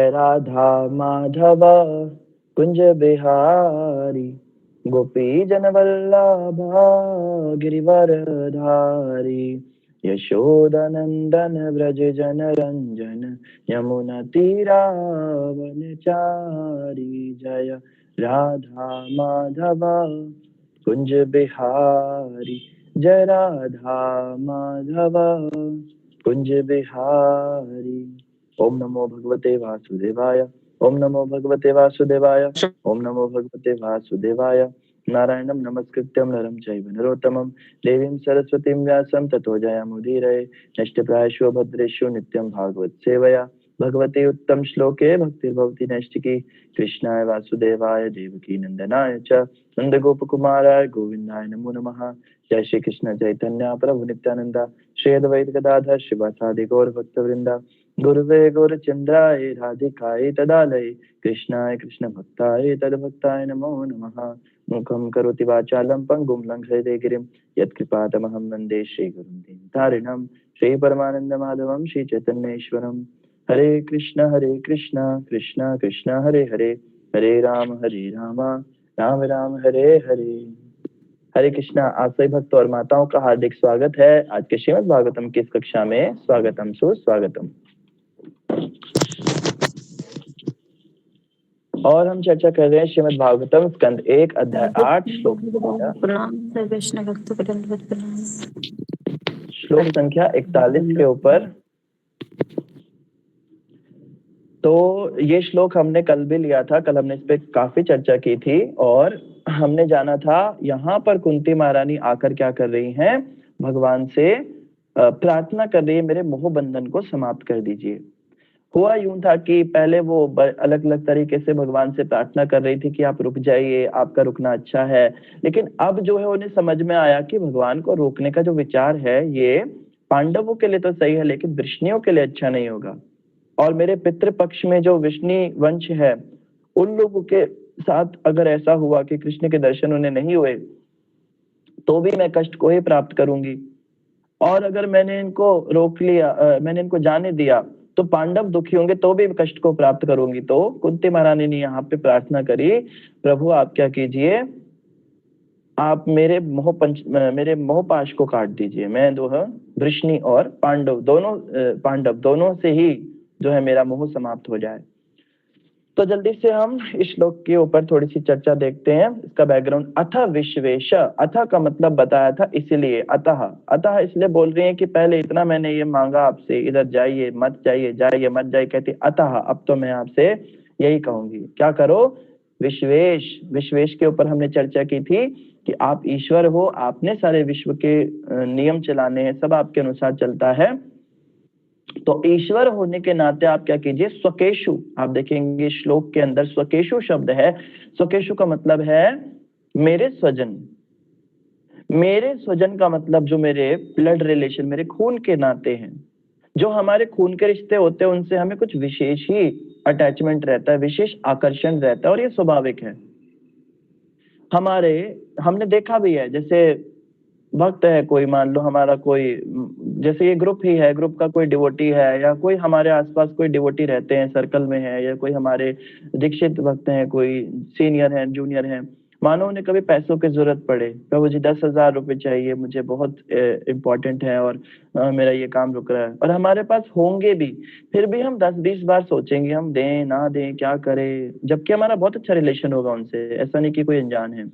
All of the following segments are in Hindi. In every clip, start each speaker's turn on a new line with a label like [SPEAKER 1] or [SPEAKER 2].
[SPEAKER 1] राधा माधव कुंज बिहारी गोपी जन वल्लभा गिरिवरधारी यशोदनंदन व्रज जन रंजन यमुना तीरावनचारी जय राधा माधव कुंज बिहारी जय राधा माधव कुंज बिहारी। ओम नमो भगवते वासुदेवाय। ओम नमो भगवते वासुदेवाय। ओम नमो भगवते वासुदेवाय। नारायणं नमस्कृत्यं नरं चैव नरोत्तमं देवीं सरस्वतीं व्यासं ततो जयमुदीरये। नष्टप्रायेषु भद्रेषु नित्यं भागवत सेवया भगवते उत्तम श्लोके भक्तिर्भवति नैष्टिकी। कृष्णाय वासुदेवाय देवकी नंदनाय च नंदगोपकुमाराय गोविंदाय नमो नमः। जय श्री कृष्ण चैतन्य प्रभु नित्यानंद श्री अद्वैत गदाधर शिवासादि गौर भक्तवृंदा गुरुवे गौरचंद्राय राधिकाय तदालय कृष्णाय कृष्ण भक्ताय तद्भक्ताय नमो नमः। मुखं करोति वाचालं पंगुं लंघयते गिरिं यत्कृपातमहं वन्दे श्रीगुरुं दीनतारिणं श्री परमानंद माधवं श्री चैतन्येश्वरं। हरे कृष्ण कृष्ण कृष्ण हरे हरे हरे राम राम राम हरे हरे। हरे कृष्णा। आप सभी भक्तों और माताओं का हार्दिक स्वागत है आज के श्रीमद् भागवतम की इस कक्षा में। स्वागतम सुस्वागतम। और हम चर्चा कर रहे हैं श्रीमद् भागवतम स्कंद 1 अध्याय 8 श्लोक संख्या 41 के ऊपर। तो ये श्लोक हमने कल भी लिया था। कल हमने इस पे काफी चर्चा की थी और हमने जाना था यहाँ पर कुंती महारानी आकर क्या कर रही हैं, भगवान से प्रार्थना कर रही है मेरे मोह बंधन को समाप्त कर दीजिए। हुआ यूं था कि पहले वो अलग अलग तरीके से भगवान से प्रार्थना कर रही थी कि आप रुक जाइए, आपका रुकना अच्छा है। लेकिन अब जो है उन्हें समझ में आया कि भगवान को रोकने का जो विचार है ये पांडवों के लिए तो सही है लेकिन वृष्णियों के लिए अच्छा नहीं होगा। और मेरे पितृपक्ष में जो विष्णु वंश है उन लोगों के साथ अगर ऐसा हुआ कि कृष्ण के दर्शन उन्हें नहीं हुए तो भी मैं कष्ट को ही प्राप्त करूंगी। और अगर मैंने इनको रोक लिया, मैंने इनको जाने दिया तो पांडव दुखी होंगे तो भी कष्ट को प्राप्त करूंगी। तो कुंती महारानी ने यहाँ पे प्रार्थना करी, प्रभु आप क्या कीजिए, आप मेरे मोह पाश को काट दीजिए। मैं जो है वृष्णि और पांडव दोनों से ही जो है मेरा मोह समाप्त हो जाए। तो जल्दी से हम इस श्लोक के ऊपर थोड़ी सी चर्चा देखते हैं। इसका बैकग्राउंड, अथ विश्वेश, अथ का मतलब बताया था इसलिए, अतः इसलिए बोल रही है कि पहले इतना मैंने ये मांगा आपसे, इधर जाइए मत जाइए, जाइए मत जाइए, कहती अतः अब तो मैं आपसे यही कहूंगी, क्या करो, विश्वेश के ऊपर हमने चर्चा की थी कि आप ईश्वर हो, आपने सारे विश्व के नियम चलाने हैं, सब आपके अनुसार चलता है। तो ईश्वर होने के नाते आप क्या कीजिए, स्वकेशु, आप देखेंगे श्लोक के अंदर स्वकेशु शब्द है। स्वकेशु का मतलब है मेरे स्वजन। मेरे स्वजन का मतलब जो मेरे ब्लड रिलेशन, मेरे खून के नाते हैं, जो हमारे खून के रिश्ते होते हैं उनसे हमें कुछ विशेष ही अटैचमेंट रहता है, विशेष आकर्षण रहता है और ये स्वाभाविक है। हमने देखा भी है, जैसे भक्त है कोई, मान लो हमारा कोई, जैसे ये ग्रुप ही है, ग्रुप का कोई डिवोटी है या कोई हमारे आसपास कोई डिवोटी रहते हैं, सर्कल में है, या कोई हमारे दीक्षित भक्त हैं, कोई सीनियर है, जूनियर है, मानो उन्हें कभी पैसों की जरूरत पड़े, प्रभु जी 10,000 रुपए चाहिए मुझे, बहुत इंपॉर्टेंट है और मेरा ये काम रुक रहा है, और हमारे पास होंगे भी, फिर भी हम 10-20 बार सोचेंगे हम दें ना दें, क्या करें, जबकि हमारा बहुत अच्छा रिलेशन होगा उनसे, ऐसा नहीं कि कोई अनजान है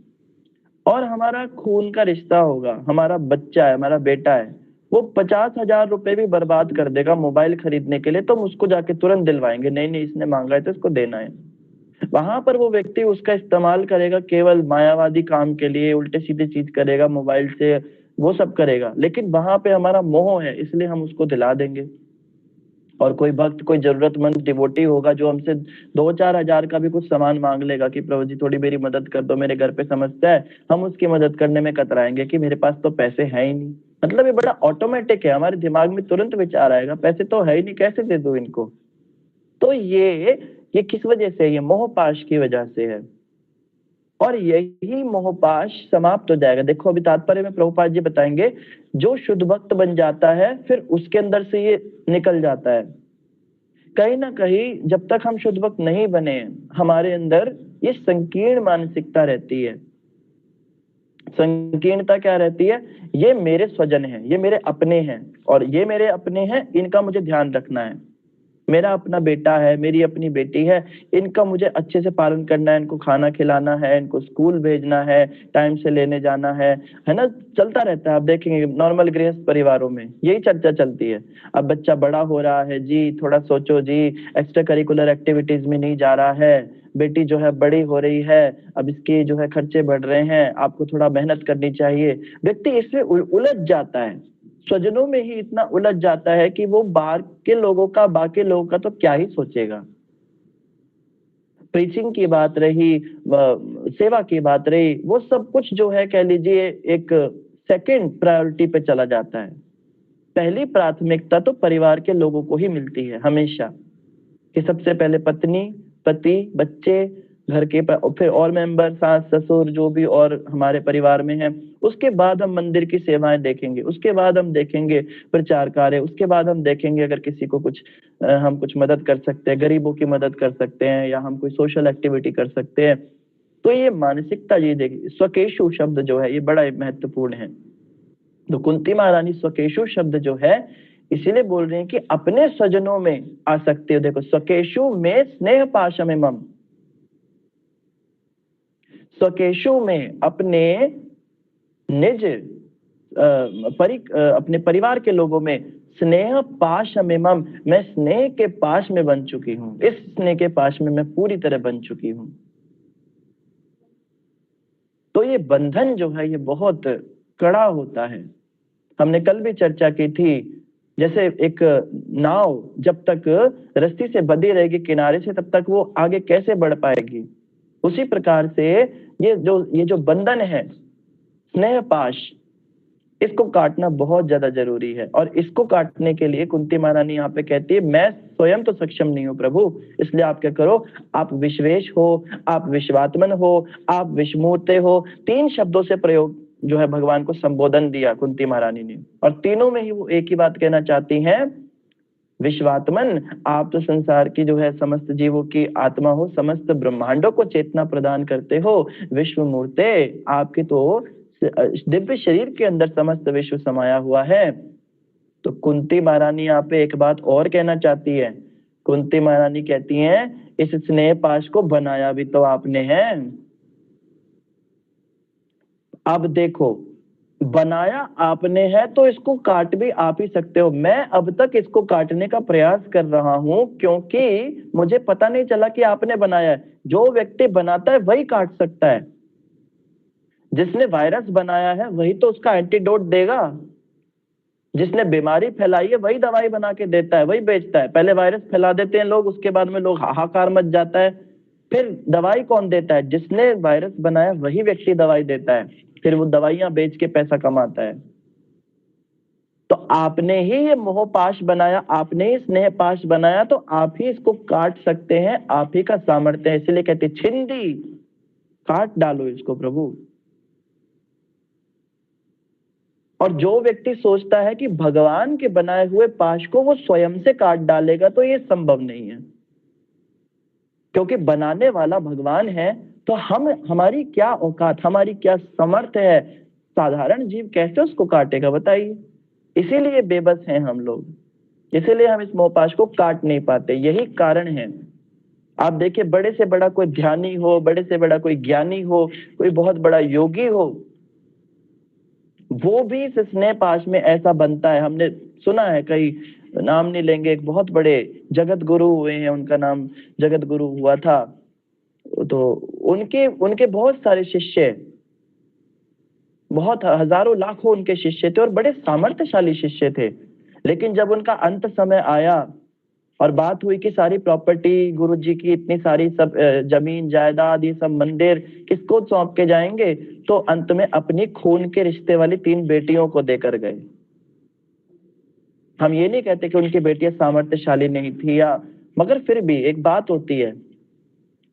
[SPEAKER 1] और हमारा खून का रिश्ता होगा, हमारा बच्चा है, हमारा बेटा है, वो 50,000 रुपए भी बर्बाद कर देगा मोबाइल खरीदने के लिए, तो हम उसको जाके तुरंत दिलवाएंगे, नहीं नहीं इसने मांगा है तो इसको देना है। वहां पर वो व्यक्ति उसका इस्तेमाल करेगा केवल मायावादी काम के लिए, उल्टे सीधे चीज करेगा मोबाइल से, वो सब करेगा, लेकिन वहां पे हमारा मोह है इसलिए हम उसको दिला देंगे। और कोई भक्त, कोई जरूरतमंद डिवोटी होगा जो हमसे 2-4 हजार का भी कुछ सामान मांग लेगा कि प्रभु जी थोड़ी मेरी मदद कर दो, मेरे घर पे समस्या है, हम उसकी मदद करने में कतराएंगे कि मेरे पास तो पैसे है ही नहीं। मतलब ये बड़ा ऑटोमेटिक है, हमारे दिमाग में तुरंत विचार आएगा पैसे तो है ही नहीं, कैसे दे दूं इनको। तो ये किस वजह से, ये मोहपाश की वजह से है और यही मोहपाश समाप्त हो जाएगा। देखो अभी तात्पर्य में प्रभुपाद जी बताएंगे, जो शुद्ध भक्त बन जाता है फिर उसके अंदर से ये निकल जाता है कहीं ना कहीं जब तक हम शुद्ध भक्त नहीं बने, हमारे अंदर ये संकीर्ण मानसिकता रहती है। संकीर्णता क्या रहती है? ये मेरे स्वजन हैं, ये मेरे अपने हैं, और ये मेरे अपने हैं, इनका मुझे ध्यान रखना है। मेरा अपना बेटा है, मेरी अपनी बेटी है, इनका मुझे अच्छे से पालन करना है, इनको खाना खिलाना है, इनको स्कूल भेजना है, टाइम से लेने जाना है ना। चलता रहता है, आप देखेंगे नॉर्मल गृहस्थ परिवारों में यही चर्चा चलती है। अब बच्चा बड़ा हो रहा है जी, थोड़ा सोचो जी, एक्स्ट्रा करिकुलर एक्टिविटीज में नहीं जा रहा है, बेटी जो है बड़ी हो रही है, अब इसके जो है खर्चे बढ़ रहे हैं, आपको थोड़ा मेहनत करनी चाहिए। व्यक्ति इसमें उलझ जाता है, स्वजनों में ही इतना उलझ जाता है कि वो बाहर के लोगों का, बाकी लोगों का तो क्या ही सोचेगा। प्रीचिंग की बात रही, सेवा की बात रही, वो सब कुछ जो है कह लीजिए एक सेकंड प्रायोरिटी पे चला जाता है। पहली प्राथमिकता तो परिवार के लोगों को ही मिलती है हमेशा, कि सबसे पहले पत्नी, पति, बच्चे, घर के फिर और मेंबर, सास ससुर जो भी और हमारे परिवार में है। उसके बाद हम मंदिर की सेवाएं देखेंगे, उसके बाद हम देखेंगे प्रचार कार्य, उसके बाद हम देखेंगे अगर किसी को कुछ हम कुछ मदद कर सकते हैं, गरीबों की मदद कर सकते हैं, या हम कोई सोशल एक्टिविटी कर सकते हैं। तो ये मानसिकता, ये देखिए स्वकेशु शब्द जो है ये बड़ा महत्वपूर्ण है। तो कुंती महारानी स्वकेशु शब्द जो है इसीलिए बोल रहे हैं कि अपने स्वजनों में आ सकते हो। देखो, स्वकेशु में स्नेह पाशमिमम, स्वकेशु में अपने निज अपने परिवार के लोगों में स्नेह पाशमिमम, मैं स्नेह के पाश में बन चुकी हूँ, इस स्नेह के पाश में मैं पूरी तरह बन चुकी हूँ। तो ये बंधन जो है ये बहुत कड़ा होता है। हमने कल भी चर्चा की थी, जैसे एक नाव जब तक रस्सी से बंधी रहेगी किनारे से, तब तक वो आगे कैसे बढ़ पाएगी। उसी प्रकार से ये जो बंधन है स्नेह पाश, इसको काटना बहुत ज्यादा जरूरी है। और इसको काटने के लिए कुंती महारानी यहाँ पे कहती है, मैं स्वयं तो सक्षम नहीं हूँ प्रभु, इसलिए आप क्या करो, आप विश्वेश हो, आप विश्वात्मन हो, आप विष्णुमूर्ते हो। 3 शब्दों से प्रयोग जो है भगवान को संबोधन दिया कुंती महारानी ने, और तीनों में ही वो एक ही बात कहना चाहती हैं, विश्वात्मन, आप तो संसार की जो है समस्त जीवों की आत्मा हो, समस्त ब्रह्मांडों को चेतना प्रदान करते हो। विश्व मूर्ते, आपके तो दिव्य शरीर के अंदर समस्त विश्व समाया हुआ है। तो कुंती महारानी यहाँ पे एक बात और कहना चाहती है। कुंती महारानी कहती हैं, इस स्नेह पाश को बनाया भी तो आपने है। अब देखो, बनाया आपने है तो इसको काट भी आप ही सकते हो। मैं अब तक इसको काटने का प्रयास कर रहा हूं क्योंकि मुझे पता नहीं चला कि आपने बनाया है। जो व्यक्ति बनाता है वही काट सकता है। जिसने वायरस बनाया है वही तो उसका एंटीडोट देगा। जिसने बीमारी फैलाई है वही दवाई बना के देता है, वही बेचता है। पहले वायरस फैला देते हैं लोग, उसके बाद में लोग हाहाकार मच जाता है। फिर दवाई कौन देता है? जिसने वायरस बनाया वही व्यक्ति दवाई देता है, फिर वो दवाइयां बेच के पैसा कमाता है। तो आपने ही ये मोह पाश बनाया, आपने ही स्नेह पाश बनाया, तो आप ही इसको काट सकते हैं, आप ही का सामर्थ्य है। इसलिए कहते छिंदी, काट डालो इसको प्रभु। और जो व्यक्ति सोचता है कि भगवान के बनाए हुए पाश को वो स्वयं से काट डालेगा, तो ये संभव नहीं है, क्योंकि बनाने वाला भगवान है। तो हमारी क्या औकात, हमारी क्या समर्थ है? साधारण जीव कैसे उसको काटेगा बताइए। इसीलिए बेबस हैं हम लोग, इसीलिए हम इस मोहपाश को काट नहीं पाते, यही कारण है। आप देखिए, बड़े से बड़ा कोई ध्यानी हो, बड़े से बड़ा कोई ज्ञानी हो, कोई बहुत बड़ा योगी हो, वो भी इस स्नेह पाश में ऐसा बनता है। हमने सुना है, कई नाम नहीं लेंगे, एक बहुत बड़े जगत गुरु हुए हैं, उनका नाम जगत गुरु हुआ था। तो उनके उनके बहुत सारे शिष्य, बहुत हजारों लाखों उनके शिष्य थे और बड़े सामर्थ्यशाली शिष्य थे। लेकिन जब उनका अंत समय आया और बात हुई कि सारी प्रॉपर्टी गुरु जी की, इतनी सारी सब जमीन जायदाद, ये सब मंदिर किसको सौंप के जाएंगे, तो अंत में अपनी खून के रिश्ते वाली 3 बेटियों को देकर गए। हम ये नहीं कहते कि उनकी बेटियां सामर्थ्यशाली नहीं थी, या मगर फिर भी एक बात होती है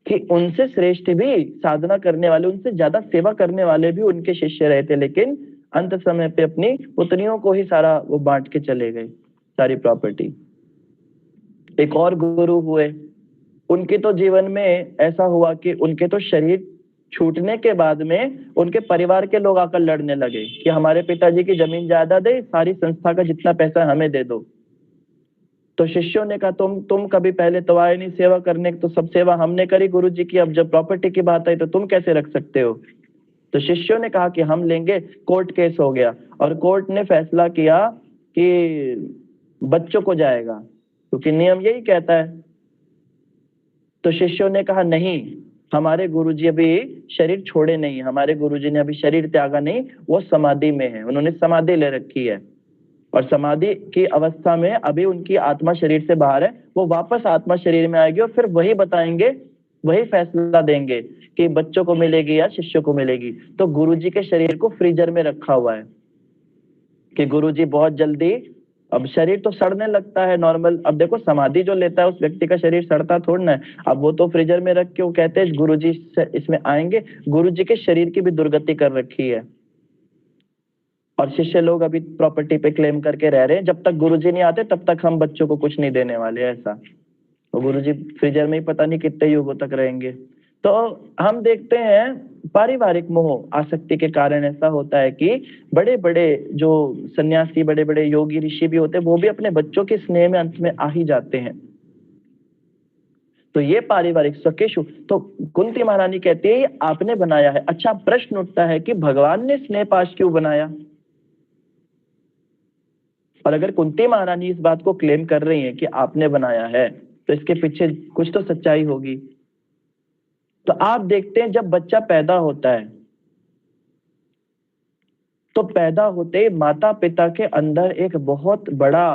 [SPEAKER 1] कि उनसे श्रेष्ठ भी साधना करने वाले, उनसे ज्यादा सेवा करने वाले भी उनके शिष्य रहे थे, लेकिन अंत समय पे अपनी पुत्रियों को ही सारा वो बांट के चले गए, सारी प्रॉपर्टी। एक और गुरु हुए, उनके तो जीवन में ऐसा हुआ कि उनके तो शरीर छूटने के बाद में उनके परिवार के लोग आकर लड़ने लगे कि हमारे पिताजी की जमीन जायदाद है, सारी संस्था का जितना पैसा हमें दे दो। तो शिष्यों ने कहा तुम कभी पहले तो आए नहीं सेवा करने, तो सब सेवा हमने करी गुरु जी की, अब जब प्रॉपर्टी की बात आई तो तुम कैसे रख सकते हो। तो शिष्यों ने कहा कि हम लेंगे। कोर्ट केस हो गया और कोर्ट ने फैसला किया कि बच्चों को जाएगा, क्योंकि नियम यही कहता है। तो शिष्यों ने कहा नहीं, हमारे गुरुजी अभी शरीर छोड़े नहीं, हमारे गुरुजी ने अभी शरीर त्यागा नहीं, वो समाधि में है, उन्होंने समाधि ले रखी है और समाधि की अवस्था में अभी उनकी आत्मा शरीर से बाहर है, वो वापस आत्मा शरीर में आएगी और फिर वही बताएंगे, वही फैसला देंगे कि बच्चों को मिलेगी या शिष्यों को मिलेगी। तो गुरुजी के शरीर को फ्रीजर में रखा हुआ है कि गुरुजी बहुत जल्दी, अब शरीर तो सड़ने लगता है नॉर्मल, अब देखो समाधि जो लेता है उस व्यक्ति का शरीर सड़ता थोड़ा ना है, अब वो तो फ्रीजर में रख के वो कहते हैं गुरुजी इसमें आएंगे। गुरुजी के शरीर की भी दुर्गति कर रखी है और शिष्य लोग अभी प्रॉपर्टी पे क्लेम करके रह रहे हैं, जब तक गुरुजी नहीं आते तब तक हम बच्चों को कुछ नहीं देने वाले, ऐसा। तो गुरुजी फ्रीजर में ही पता नहीं कितने युगों तक रहेंगे। तो हम देखते हैं पारिवारिक मोह आसक्ति के कारण ऐसा होता है कि बड़े बड़े जो सन्यासी, बड़े बड़े योगी ऋषि भी होते हैं, वो भी अपने बच्चों के स्नेह में अंत में आ ही जाते हैं। तो ये पारिवारिक सकेशु, तो कुंती महारानी कहती है ये आपने बनाया है। अच्छा, प्रश्न उठता है कि भगवान ने स्नेह पाश क्यों बनाया। और अगर कुंती महारानी इस बात को क्लेम कर रही है कि आपने बनाया है, तो इसके पीछे कुछ तो सच्चाई होगी। तो आप देखते हैं जब बच्चा पैदा होता है तो पैदा होते माता पिता के अंदर एक बहुत बड़ा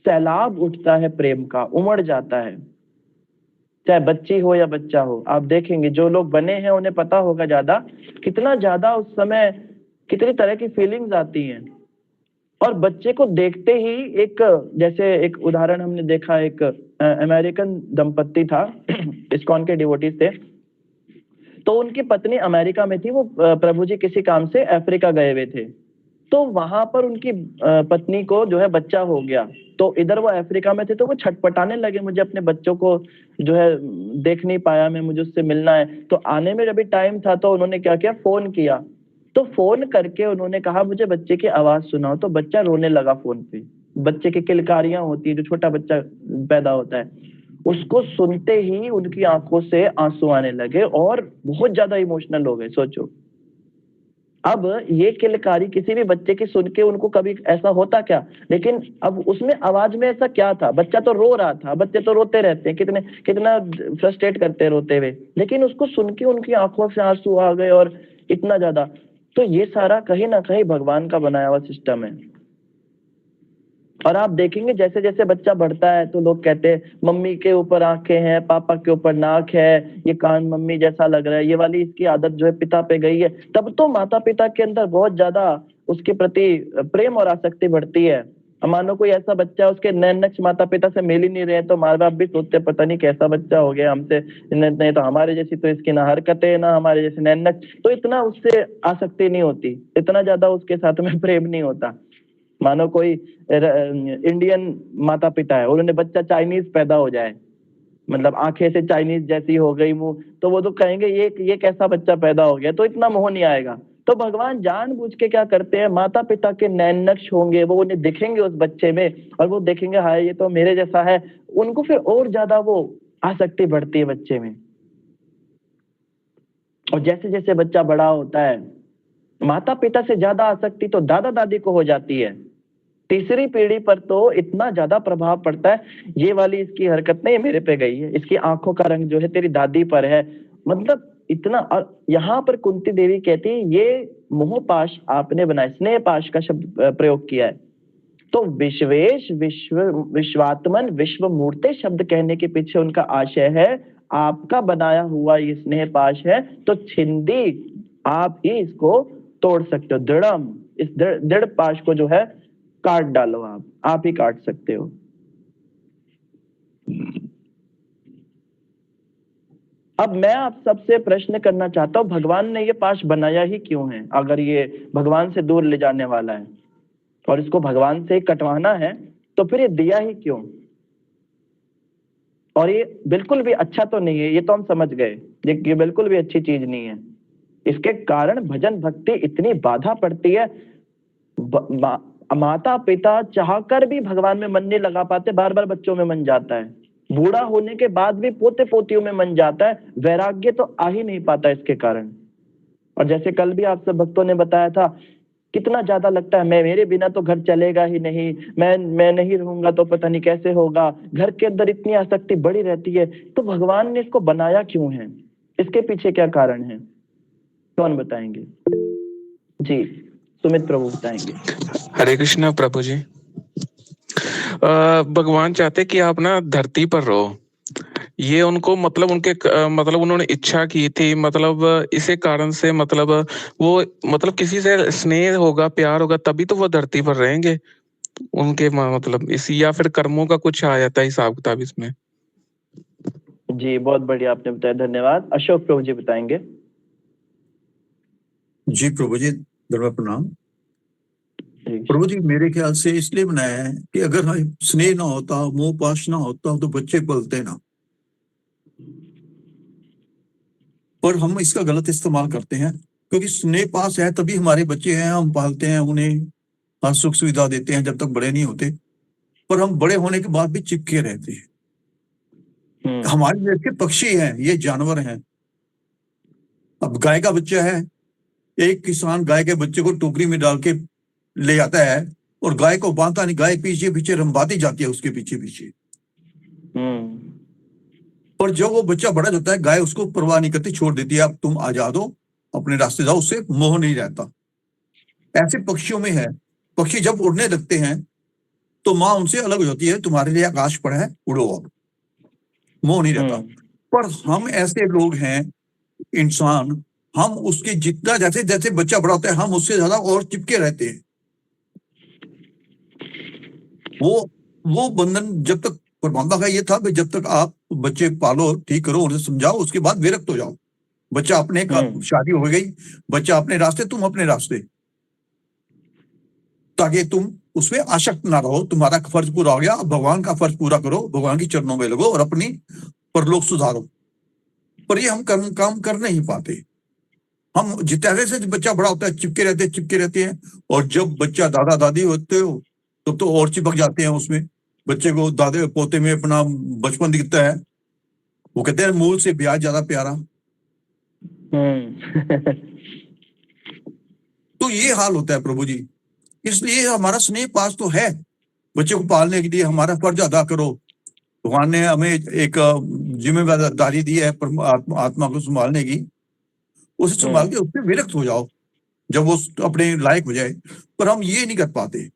[SPEAKER 1] सैलाब उठता है, प्रेम का उमड़ जाता है, चाहे बच्ची हो या बच्चा हो। आप देखेंगे जो लोग बने हैं उन्हें पता होगा ज्यादा, कितना ज्यादा उस समय कितनी तरह की फीलिंग्स आती हैं। और बच्चे को देखते ही एक, जैसे एक उदाहरण हमने देखा, एक अमेरिकन दंपत्ति था इस्कॉन के डिवोटीज थे, तो उनकी पत्नी अमेरिका में थी, वो प्रभु जी किसी काम से अफ्रीका गए हुए थे। तो वहां पर उनकी पत्नी को जो है बच्चा हो गया, तो इधर वो अफ्रीका में थे, तो वो छटपटाने लगे, मुझे अपने बच्चों को जो है देख नहीं पाया मैं, मुझे उससे मिलना है। तो आने में जब टाइम था तो उन्होंने क्या किया, फोन किया। तो फोन करके उन्होंने कहा मुझे बच्चे की आवाज सुनाओ, तो बच्चा रोने लगा फोन पे। बच्चे की किलकारियां होती है, जो छोटा बच्चा पैदा होता है, उसको सुनते ही उनकी आंखों से आंसू आने लगे और बहुत ज्यादा इमोशनल हो गए। सोचो, अब ये किलकारी किसी भी बच्चे की सुन के उनको कभी ऐसा होता क्या, लेकिन अब उसमें आवाज में ऐसा क्या था, बच्चा तो रो रहा था, बच्चे तो रोते रहते हैं, कितने कितना फ्रस्ट्रेट करते हैं रोते हुए, लेकिन उसको सुन के उनकी आंखों से आंसू आ गए और इतना ज्यादा। तो ये सारा कहीं ना कहीं भगवान का बनाया हुआ सिस्टम है। और आप देखेंगे जैसे जैसे बच्चा बढ़ता है तो लोग कहते हैं मम्मी के ऊपर आंखें हैं, पापा के ऊपर नाक है, ये कान मम्मी जैसा लग रहा है, ये वाली इसकी आदत जो है पिता पे गई है। तब तो माता पिता के अंदर बहुत ज्यादा उसके प्रति प्रेम और आसक्ति बढ़ती है। अब मानो कोई ऐसा बच्चा है उसके नैन नक्श माता पिता से मिल ही नहीं रहे, तो माँ बाप भी सोचते पता नहीं कैसा बच्चा हो गया हमसे, नहीं तो हमारे जैसी तो इसकी ना हरकतें ना हमारे जैसे नैन नक्श, तो इतना उससे आसक्ति नहीं होती, इतना ज्यादा उसके साथ में प्रेम नहीं होता। मानो कोई इंडियन माता पिता है, उन्होंने बच्चा चाइनीज पैदा हो जाए, मतलब आंखें से चाइनीज जैसी हो गई मुंह, तो वो तो कहेंगे ये कैसा बच्चा पैदा हो गया, तो इतना मोह नहीं आएगा। तो भगवान जानबूझ के क्या करते हैं, माता पिता के नैन नक्श होंगे, वो उन्हें दिखेंगे उस बच्चे में और वो देखेंगे हाय ये तो मेरे जैसा है, उनको फिर और ज्यादा वो आसक्ति बढ़ती है बच्चे में। और जैसे जैसे बच्चा बड़ा होता है, माता पिता से ज्यादा आसक्ति तो दादा दादी को हो जाती है। तीसरी पीढ़ी पर तो इतना ज्यादा प्रभाव पड़ता है, ये वाली इसकी हरकत नहीं मेरे पे गई है, इसकी आंखों का रंग जो है तेरी दादी पर है, मतलब इतना। और यहाँ पर कुंती देवी कहती है ये मोह पाश आपने बनाया, स्नेह पाश का शब्द प्रयोग किया है। तो विश्वेश विश्वात्मन विश्व मूर्ते शब्द कहने के पीछे उनका आशय है आपका बनाया हुआ ये स्नेह पाश है, तो छिंदी आप ही इसको तोड़ सकते हो, दृढ़ इस दृढ़ पाश को जो है काट डालो, आप ही काट सकते हो। अब मैं आप सबसे प्रश्न करना चाहता हूं, भगवान ने ये पाश बनाया ही क्यों है, अगर ये भगवान से दूर ले जाने वाला है और इसको भगवान से कटवाना है, तो फिर ये दिया ही क्यों। और ये बिल्कुल भी अच्छा तो नहीं है, ये तो हम समझ गए, ये बिल्कुल भी अच्छी चीज नहीं है। इसके कारण भजन भक्ति इतनी बाधा पड़ती है, माता पिता चाहकर भी भगवान में मन नहीं लगा पाते, बार बार बच्चों में मन जाता है, बूढ़ा होने के बाद भी पोते पोतियों में मन जाता है, वैराग्य तो आ ही नहीं पाता इसके कारण। और जैसे कल भी आप सब भक्तों ने बताया था, कितना ज्यादा लगता है मैं, मेरे बिना तो घर चलेगा ही नहीं, मैं नहीं रहूंगा तो पता नहीं कैसे होगा, घर के अंदर इतनी आसक्ति बड़ी रहती है। तो भगवान ने इसको बनाया क्यों है, इसके पीछे क्या कारण है, कौन बताएंगे? जी सुमित प्रभु बताएंगे।
[SPEAKER 2] हरे कृष्णा प्रभु जी। भगवान चाहते कि आप ना धरती पर रहो, ये उनको मतलब उनके मतलब उन्होंने इच्छा की थी, मतलब इसी कारण से मतलब वो मतलब किसी से स्नेह होगा प्यार होगा तभी तो वो धरती पर रहेंगे उनके मतलब इसी, या फिर कर्मों का कुछ आ जाता है हिसाब किताब इसमें।
[SPEAKER 1] जी बहुत बढ़िया आपने बताया, धन्यवाद। अशोक प्रभु जी बताएंगे।
[SPEAKER 3] जी प्रभु जी दरबार प्रणाम। प्रभु जी मेरे ख्याल से इसलिए बनाया है कि अगर स्नेह ना होता, मोह पाश ना होता तो बच्चे पलते ना, पर हम इसका गलत इस्तेमाल करते हैं। क्योंकि स्नेह पास है तभी हमारे बच्चे हैं, हम पालते हैं उन्हें, हर सुख सुविधा देते हैं जब तक बड़े नहीं होते, पर हम बड़े होने के बाद भी चिपके रहते हैं। हमारे देश के पक्षी हैं, ये जानवर हैं। अब गाय का बच्चा है, एक किसान गाय के बच्चे को टोकरी में डाल के ले आता है और गाय को बांधता नहीं, गाय पीछे पीछे रंबाती जाती है उसके पीछे पीछे। पर जब वो बच्चा बड़ा होता है, गाय उसको परवाह नहीं करती, छोड़ देती है, अब तुम आजाद हो, अपने रास्ते जाओ, उससे मोह नहीं रहता। ऐसे पक्षियों में है, पक्षी जब उड़ने लगते हैं तो माँ उनसे अलग हो जाती है, तुम्हारे लिए आकाश पड़ा है, उड़ो, अब मोह नहीं रहता। पर हम ऐसे लोग हैं इंसान, हम उसके जितना जैसे जैसे बच्चा बड़ा होता है हम उससे ज्यादा और चिपके रहते हैं। वो बंधन जब तक परमात्मा का ये था कि जब तक आप बच्चे पालो, ठीक करो, उन्हें समझाओ, उसके बाद विरक्त हो जाओ। बच्चा अपने का शादी हो गई, बच्चा अपने रास्ते, तुम अपने रास्ते, ताकि तुम उसमें आसक्त ना रहो। तुम्हारा फर्ज पूरा हो गया, अब भगवान का फर्ज पूरा करो, भगवान के चरणों में लगो और अपनी परलोक सुधारो। पर ये हम काम कर नहीं पाते। हम जितने से बच्चा बड़ा होता है चिपके रहते हैं, और जब बच्चा दादा दादी होते हो तब तो और चिपक जाते हैं उसमें। बच्चे को दादे पोते में अपना बचपन दिखता है, वो कहते हैं मूल से ब्याज ज्यादा प्यारा। तो ये हाल होता है प्रभु जी। इसलिए हमारा स्नेह पास तो है, बच्चे को पालने के लिए हमारा फर्ज अदा करो। भगवान ने हमें एक जिम्मेदारी दी है आत्मा को संभालने की, उसे संभाल के उससे विरक्त हो जाओ जब वो अपने लायक हो जाए, पर हम ये नहीं कर पाते।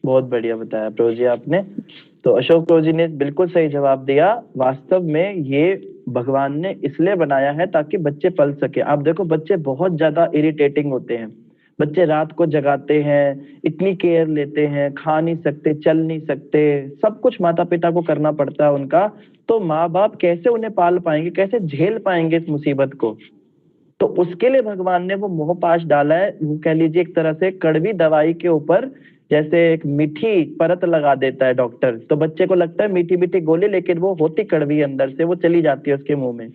[SPEAKER 1] बहुत बढ़िया बताया प्रभु जी आपने। तो अशोक प्रभु जी ने बिल्कुल सही जवाब दिया। वास्तव में ये भगवान ने इसलिए बनाया है ताकि बच्चे पल सके। आप देखो बच्चे बहुत ज्यादा इरिटेटिंग होते हैं, बच्चे रात को जगाते हैं, इतनी केयर लेते हैं, खा नहीं सकते, चल नहीं सकते, सब कुछ माता पिता को करना पड़ता है उनका। तो माँ बाप कैसे उन्हें पाल पाएंगे, कैसे झेल पाएंगे इस मुसीबत को? तो उसके लिए भगवान ने वो मोह पाश डाला है, वो कह लीजिए एक तरह से कड़वी दवाई के ऊपर जैसे एक मीठी परत लगा देता है डॉक्टर, तो बच्चे को लगता है मीठी मीठी गोली, लेकिन वो होती कड़वी, अंदर से वो चली जाती है उसके मुंह में।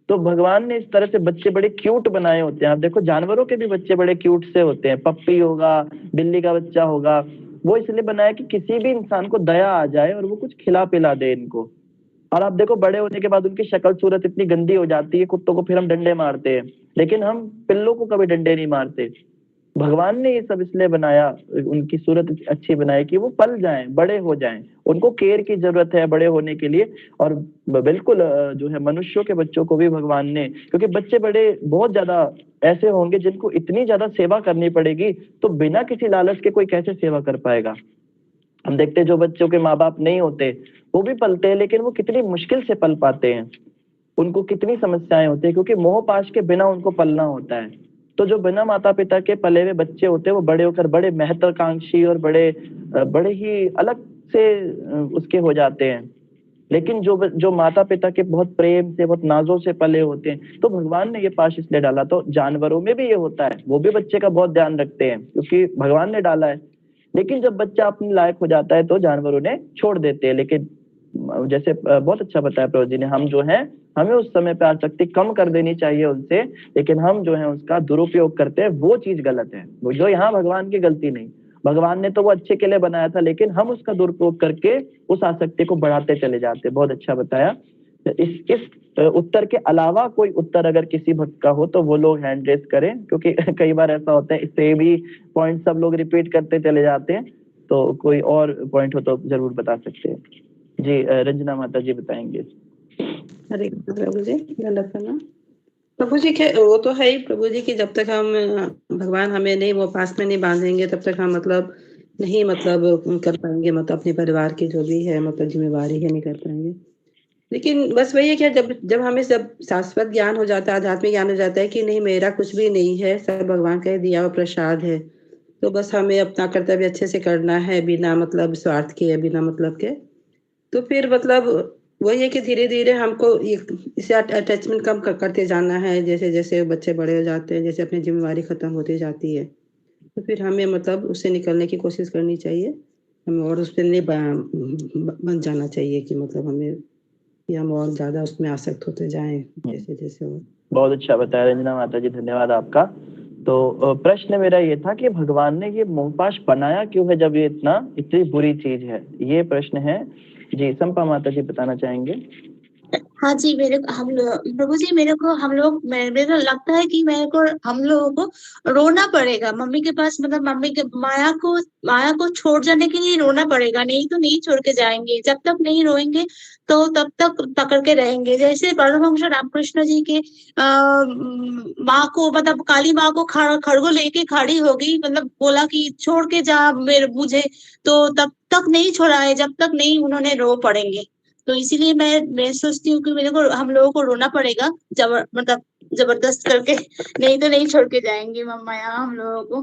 [SPEAKER 1] तो भगवान ने इस तरह से बच्चे बड़े क्यूट बनाए होते हैं। आप देखो जानवरों के भी बच्चे बड़े क्यूट से होते हैं, पप्पी होगा, बिल्ली का बच्चा होगा, वो इसलिए बनाया कि किसी भी इंसान को दया आ जाए और वो कुछ खिला पिला दे इनको। और आप देखो बड़े होने के बाद उनकी शक्ल सूरत इतनी गंदी हो जाती है, कुत्तों को फिर हम डंडे मारते हैं, लेकिन हम पिल्लों को कभी डंडे नहीं मारते। भगवान ने ये सब इसलिए बनाया, उनकी सूरत अच्छी बनाई कि वो पल जाएं, बड़े हो जाएं, उनको केयर की जरूरत है बड़े होने के लिए। और बिल्कुल जो है मनुष्यों के बच्चों को भी भगवान ने, क्योंकि बच्चे बड़े बहुत ज्यादा ऐसे होंगे जिनको इतनी ज्यादा सेवा करनी पड़ेगी, तो बिना किसी लालच के कोई कैसे सेवा कर पाएगा? हम देखते हैं जो बच्चों के माँ बाप नहीं होते वो भी पलते हैं, लेकिन वो कितनी मुश्किल से पल पाते हैं, उनको कितनी समस्याएं होती है, क्योंकि मोह पाश के बिना उनको पलना होता है। तो जो बिना माता पिता के पले हुए बच्चे होते हैं वो बड़े होकर बड़े महत्वाकांक्षी और बड़े ही अलग से उसके हो जाते हैं। लेकिन जो जो माता पिता के बहुत प्रेम से, बहुत नाजों से पले होते हैं, तो भगवान ने ये पाश इसलिए डाला। तो जानवरों में भी ये होता है, वो भी बच्चे का बहुत ध्यान रखते हैं क्योंकि भगवान ने डाला है। लेकिन जब बच्चा अपने लायक हो जाता है तो जानवरों ने छोड़ देते हैं। लेकिन जैसे बहुत अच्छा बताया प्रभु जी ने, हम जो है हमें उस समय पे आसक्ति कम कर देनी चाहिए उनसे, लेकिन हम जो है उसका दुरुपयोग करते हैं, वो चीज गलत है। वो जो यहाँ भगवान की गलती नहीं, भगवान ने तो वो अच्छे के लिए बनाया था, लेकिन हम उसका दुरुपयोग करके उस आसक्ति को बढ़ाते चले जाते हैं। बहुत अच्छा बताया। इस उत्तर के अलावा कोई उत्तर अगर किसी भक्त का हो तो वो लोग हैंड रेस करें, क्योंकि कई बार ऐसा होता है इससे भी पॉइंट सब लोग रिपीट करते चले जाते हैं। तो कोई और पॉइंट हो तो जरूर बता सकते हैं। जी रंजना माता जी बताएंगे।
[SPEAKER 4] हरे प्रभु जी, दंडवत प्रणाम। प्रभु जी के वो तो है ही प्रभु जी कि जब तक हम भगवान हमें नहीं वो पास में नहीं बांधेंगे तब तक हम मतलब नहीं मतलब कर पाएंगे, मतलब अपने परिवार की जो भी है मतलब जिम्मेवारी है नहीं कर पाएंगे। लेकिन बस वही है कि जब हमें सब शाश्वत ज्ञान हो जाता है, आध्यात्मिक ज्ञान हो जाता है कि नहीं मेरा कुछ भी नहीं है, सब भगवान का दिया हुआ प्रसाद है, तो बस हमें अपना कर्तव्य अच्छे से करना है बिना मतलब स्वार्थ के, बिना मतलब के। तो फिर मतलब वही है कि धीरे धीरे हमको इसे अटैचमेंट कम करते जाना है, जैसे जैसे बच्चे बड़े हो जाते हैं, जैसे अपनी जिम्मेवारी खत्म होती जाती है, तो फिर हमें मतलब उससे निकलने की कोशिश करनी चाहिए हमें, और उस पर नहीं बन जाना चाहिए कि मतलब हमें कि हम और ज्यादा उसमें आसक्त होते जाएं जैसे जैसे हो।
[SPEAKER 1] बहुत अच्छा बताया रंजना माता जी, धन्यवाद आपका। तो प्रश्न मेरा ये था कि भगवान ने ये मोहपाश बनाया क्यों है जब ये इतनी बुरी चीज है, ये प्रश्न है। जी संपा माता जी बताना चाहेंगे।
[SPEAKER 5] हाँ जी, प्रभु जी मेरे को मेरे को लगता है कि हम लोगों को रोना पड़ेगा मम्मी के पास, मतलब मम्मी के माया को छोड़ जाने के लिए रोना पड़ेगा, नहीं तो नहीं छोड़ के जाएंगे। जब तक नहीं रोएंगे तो तब तक पकड़ के रहेंगे। जैसे परमहंस रामकृष्ण जी के माँ को, मतलब काली माँ को खड़गो लेके खड़ी होगी, मतलब बोला कि छोड़ के जा मेरे मुझे, तो तब तक नहीं छोड़ा है जब तक नहीं उन्होंने रो पड़ेंगे। तो इसीलिए मैं सोचती हूँ कि हम लोगों को रोना पड़ेगा, मतलब जबरदस्त करके, नहीं तो नहीं छोड़ के जाएंगे मम्मा यहाँ हम लोगों को।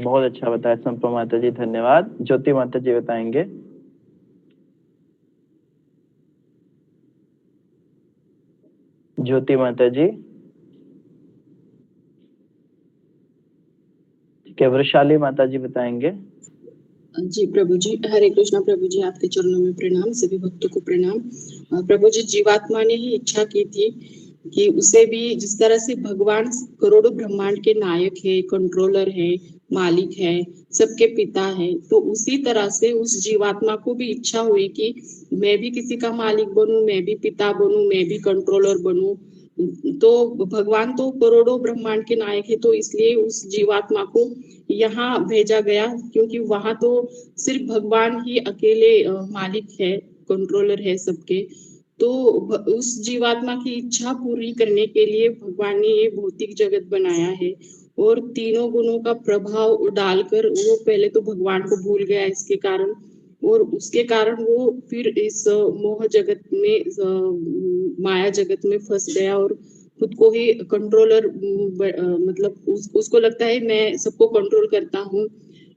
[SPEAKER 1] बहुत अच्छा बताया संपा माता जी, धन्यवाद। ज्योति माता जी बताएंगे। ज्योति माता जी। ठीक है, वृषाली माता जी बताएंगे।
[SPEAKER 6] जी प्रभु जी, हरे कृष्णा प्रभु जी, आपके चरणों में प्रणाम, सभी भक्तों को प्रणाम। प्रभु जी, जीवात्मा ने ही इच्छा की थी कि उसे भी जिस तरह से भगवान करोड़ों ब्रह्मांड के नायक है, कंट्रोलर है, मालिक है, सबके पिता है, तो उसी तरह से उस जीवात्मा को भी इच्छा हुई कि मैं भी किसी का मालिक बनूं, मैं भी पिता बनूं, मैं भी कंट्रोलर बनूं। तो भगवान तो करोड़ों ब्रह्मांड के नायक है, तो इसलिए उस जीवात्मा को यहाँ भेजा गया, क्योंकि वहां तो सिर्फ भगवान ही अकेले मालिक है, कंट्रोलर है सबके। तो उस जीवात्मा की इच्छा पूरी करने के लिए भगवान ने ये भौतिक जगत बनाया है, और तीनों गुणों का प्रभाव डालकर वो पहले तो भगवान को भूल गया इसके कारण, और उसके कारण वो फिर इस मोह जगत में, माया जगत में फंस गया, और खुद को ही कंट्रोलर, मतलब उसको लगता है मैं सबको कंट्रोल करता हूँ,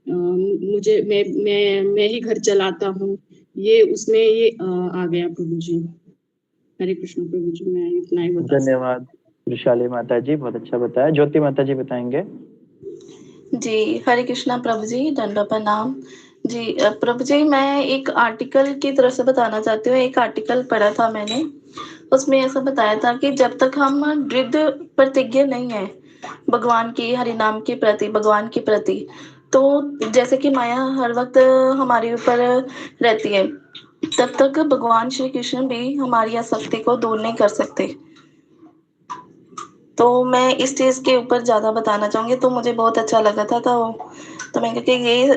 [SPEAKER 6] मुझे मैं ही घर चलाता हूँ, ये उसमें ये आ गया प्रभु जी। हरे कृष्ण प्रभु जी, मैं इतना ही बता।
[SPEAKER 1] धन्यवाद वृषाली माता जी, बहुत अच्छा बताया। ज्योति माता जी बताएंगे।
[SPEAKER 7] जी हरे कृष्णा प्रभु जी, दंडवत प्रणाम। जी प्रभु जी, मैं एक आर्टिकल की तरफ से बताना चाहती हूँ। एक आर्टिकल पढ़ा था मैंने, उसमें ऐसा बताया था कि जब तक हम दृढ़ प्रतिज्ञ नहीं है भगवान की हरि नाम के प्रति, भगवान के प्रति, तो जैसे कि माया हर वक्त हमारे ऊपर रहती है, तब तक भगवान श्री कृष्ण भी हमारी आसक्ति को दूर नहीं कर सकते। तो मैं इस चीज के ऊपर ज्यादा बताना चाहूंगी, तो मुझे बहुत अच्छा लगा था। तो मैं कहती ये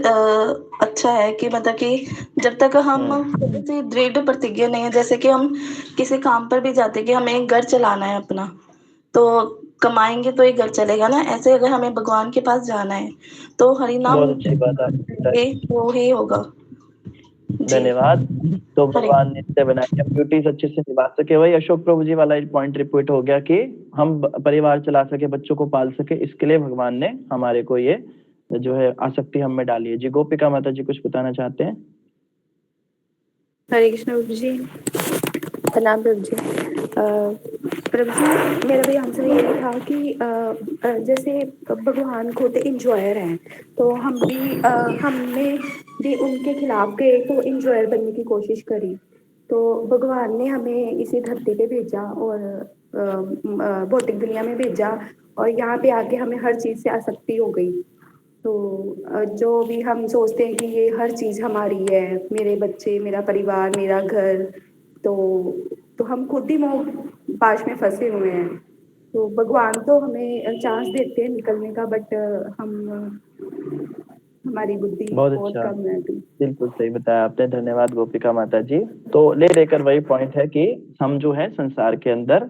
[SPEAKER 7] अच्छा है कि मतलब कि जब तक हम किसी दृढ़ प्रतिज्ञा नहीं है, जैसे कि हम किसी काम पर भी जाते कि हमें एक घर चलाना है अपना, तो कमाएंगे तो एक घर चलेगा ना, ऐसे अगर हमें भगवान के पास जाना है तो हरि नाम
[SPEAKER 1] बहुत अच्छी बात आपने बताई,
[SPEAKER 7] वो ही होगा।
[SPEAKER 1] धन्यवाद। तो
[SPEAKER 7] हरे
[SPEAKER 1] भगवान ने इससे बनाई हम ड्यूटीज अच्छे से निभा सके। वही अशोक प्रभु जी वाला पॉइंट रिपीट हो गया कि हम परिवार चला सके, बच्चों को पाल सके, इसके लिए भगवान ने हमारे को ये जो है आसक्ति हम में डाली है। जी गोपिका माता जी कुछ बताना चाहते हैं।
[SPEAKER 8] हरे कृष्ण प्रभु जी, प्रणाम प्रभु जी। प्रभु जी, मेरा भी आंसर ये था कि जैसे भगवान खुद इंजॉयर हैं, तो हम भी हमने भी उनके खिलाफ गए तो इंजॉय करने की कोशिश करी। तो भगवान ने हमें इसी धरती पे भेजा और भौतिक दुनिया में भेजा और यहाँ पे आके हमें हर चीज़ से आसक्ति हो गई। तो जो भी हम सोचते हैं कि ये हर चीज़ हमारी है, मेरे बच्चे, मेरा परिवार, मेरा घर, तो हम खुद ही मोह पाश में फंसे हुए हैं। तो भगवान तो हमें चांस देते हैं निकलने का, बट हमारी बुद्धि
[SPEAKER 1] बहुत
[SPEAKER 8] बहुत
[SPEAKER 1] अच्छा,
[SPEAKER 8] कम है अभी।
[SPEAKER 1] बिल्कुल सही बताया आपने, धन्यवाद गोपिका माता जी। तो ले लेकर वही पॉइंट है कि हम जो है संसार के अंदर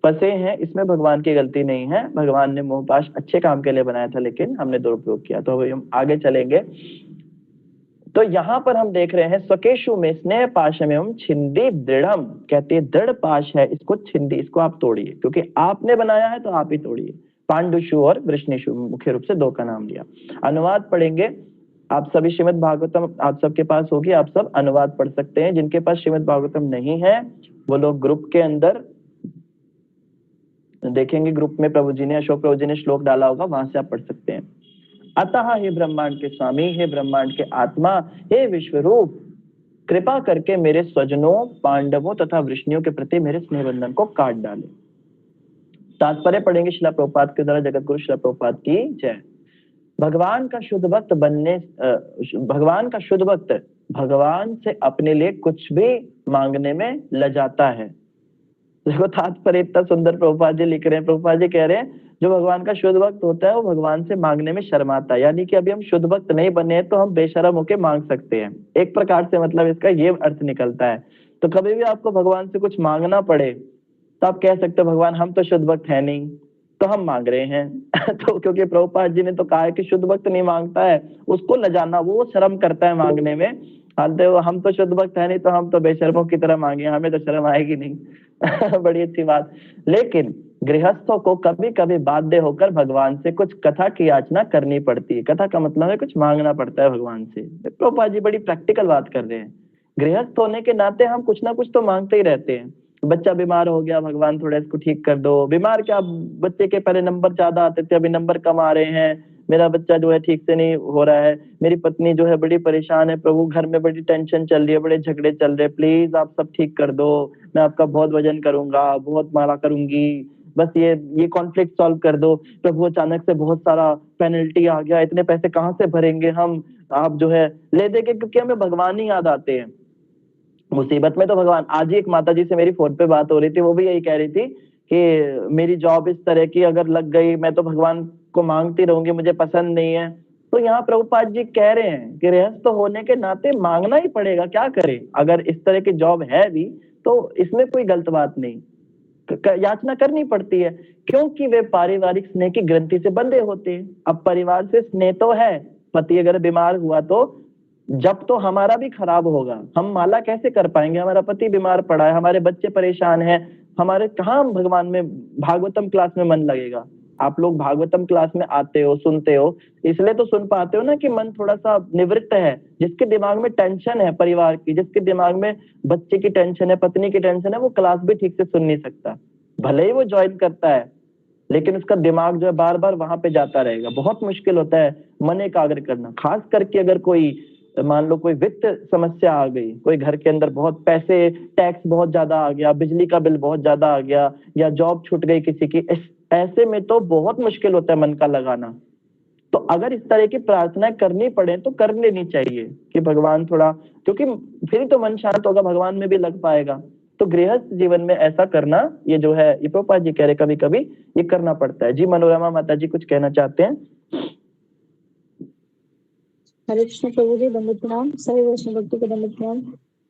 [SPEAKER 1] फंसे हैं, इसमें भगवान की गलती नहीं है। भगवान ने मोहपाश अच्छे काम के लिए बनाया था, लेकिन हमने दुरुपयोग किया। तो अभी हम आगे चलेंगे। तो यहाँ पर हम देख रहे हैं स्वकेशु में स्नेह पाशम छिंदी दृढ़म, कहते हैं दृढ़ पाश है, इसको छिंदी, इसको आप तोड़िए, क्योंकि आपने बनाया है तो आप ही तोड़िए। पांडुशु और वृष्णिशु मुख्य रूप से दो का नाम लिया। अनुवाद पढ़ेंगे। आप सभी श्रीमद् भागवतम आप सबके पास होगी, आप सब अनुवाद पढ़ सकते हैं। जिनके पास श्रीमद् भागवतम नहीं है वो लोग ग्रुप के अंदर देखेंगे, ग्रुप में प्रभु जी ने, अशोक प्रभु जी ने श्लोक डाला होगा, वहां से आप पढ़ सकते हैं। अतः हे ब्रह्मांड के स्वामी, हे ब्रह्मांड के आत्मा, हे विश्वरूप, कृपा करके मेरे स्वजनों, पांडवों तथा वृष्णियों के प्रति मेरे स्नेह बंधन को काट डाले। तात्पर्य पढ़ेंगे शिला प्रभुपाद के द्वारा। जगत गुरु शिला प्रभुपाद की जय। भगवान का शुद्ध भक्त बनने, भगवान का शुद्ध भक्त भगवान से अपने लिए कुछ भी मांगने में लजाता है। देखो तात्पर्य इतना सुंदर प्रभुपाद जी लिख रहे हैं। प्रभुपाद जी कह रहे हैं जो भगवान का शुद्ध भक्त होता है वो भगवान से मांगने में शर्माता है। यानी कि अभी हम शुद्ध भक्त नहीं बने हैं तो हम बेशर्म होके मांग सकते हैं, एक प्रकार से मतलब इसका ये अर्थ निकलता है। तो कभी भी आपको भगवान से कुछ मांगना पड़े तो आप कह सकते हो भगवान हम तो शुद्ध भक्त है नहीं, तो हम मांग रहे हैं। तो क्योंकि प्रभुपाद जी ने तो कहा है कि शुद्ध भक्त नहीं मांगता है, उसको लजाना, वो शर्म करता है मांगने में। हम तो शुद्ध भक्त है नहीं तो हम तो बेशर्मों की तरह मांगे, हमें तो शर्म आएगी नहीं। बड़ी अच्छी बात। लेकिन गृहस्थों को कभी कभी बाध्य होकर भगवान से कुछ कथा की याचना करनी पड़ती है। कथा का मतलब है कुछ मांगना पड़ता है भगवान से। प्रभुपाद जी बड़ी प्रैक्टिकल बात कर रहे हैं। गृहस्थ होने के नाते हम कुछ ना कुछ तो मांगते ही रहते हैं। बच्चा बीमार हो गया, भगवान थोड़ा इसको ठीक कर दो। बीमार क्या, बच्चे के पहले नंबर ज्यादा आते थे, अभी नंबर कम आ रहे हैं। मेरा बच्चा जो है ठीक से नहीं हो रहा है, मेरी पत्नी जो है बड़ी परेशान है, प्रभु घर में बड़ी टेंशन चल रही है, बड़े झगड़े चल रहे हैं, प्लीज आप सब ठीक कर दो, मैं आपका बहुत भजन करूंगा, बहुत माला करूंगी, बस ये कॉन्फ्लिक्ट सॉल्व कर दो। प्रभु अचानक से बहुत सारा पेनल्टी आ गया, इतने पैसे कहाँ से भरेंगे हम, आप जो है ले देंगे, क्योंकि हमें भगवान ही याद आते हैं। मुसीबत में तो भगवान। आज ही एक माता जी से मेरी फोन पे बात हो रही थी, वो भी यही कह रही थी कि मेरी जॉब इस तरह की अगर लग गई, मैं तो भगवान को मांगती रहूंगी, मुझे पसंद नहीं है। तो यहाँ प्रभुपाद जी कह रहे हैं कि गृहस्थ होने के नाते मांगना ही पड़ेगा, क्या करें। अगर इस तरह की जॉब है भी तो इसमें कोई गलत बात नहीं, याचना करनी पड़ती है, क्योंकि वे पारिवारिक स्नेह की ग्रंथि से बंधे होते हैं। अब परिवार से स्नेह तो है, पति अगर बीमार हुआ तो जब तो हमारा भी खराब होगा, हम माला कैसे कर पाएंगे। हमारा पति बीमार पड़ा है, हमारे बच्चे परेशान हैं, हमारे कहाँ भगवान में भागवतम क्लास में मन लगेगा। आप लोग भागवतम क्लास में आते हो, सुनते हो, इसलिए तो सुन पाते हो ना कि मन थोड़ा सा निवृत्त है। जिसके दिमाग में टेंशन है परिवार की, जिसके दिमाग में बच्चे की टेंशन है, पत्नी की टेंशन है, वो क्लास भी ठीक से सुन नहीं सकता। भले ही वो ज्वाइन करता है लेकिन उसका दिमाग जो है बार बार वहां पे जाता रहेगा। बहुत मुश्किल होता है मन एकाग्र करना, खास करके अगर कोई मान लो कोई वित्त समस्या आ गई, कोई घर के अंदर बहुत पैसे, टैक्स बहुत ज्यादा आ गया, बिजली का बिल बहुत ज्यादा आ गया, या जॉब छूट गई किसी की, ऐसे में तो बहुत मुश्किल होता है मन का लगाना। तो अगर इस तरह की प्रार्थना करनी पड़े तो कर लेनी चाहिए कि भगवान थोड़ा, क्योंकि फिर ही तो मन शांत होगा, भगवान में भी लग पाएगा। तो गृहस्थ जीवन में ऐसा करना, ये जो है ये प्रभुपाद जी कह रहे कभी कभी ये करना पड़ता है। जी मनोरमा माता जी कुछ कहना चाहते हैं?
[SPEAKER 5] हरे कृष्ण प्रभु जी, दंडवत प्रणाम। सभी वैष्णव भक्तों को दंडवत प्रणाम।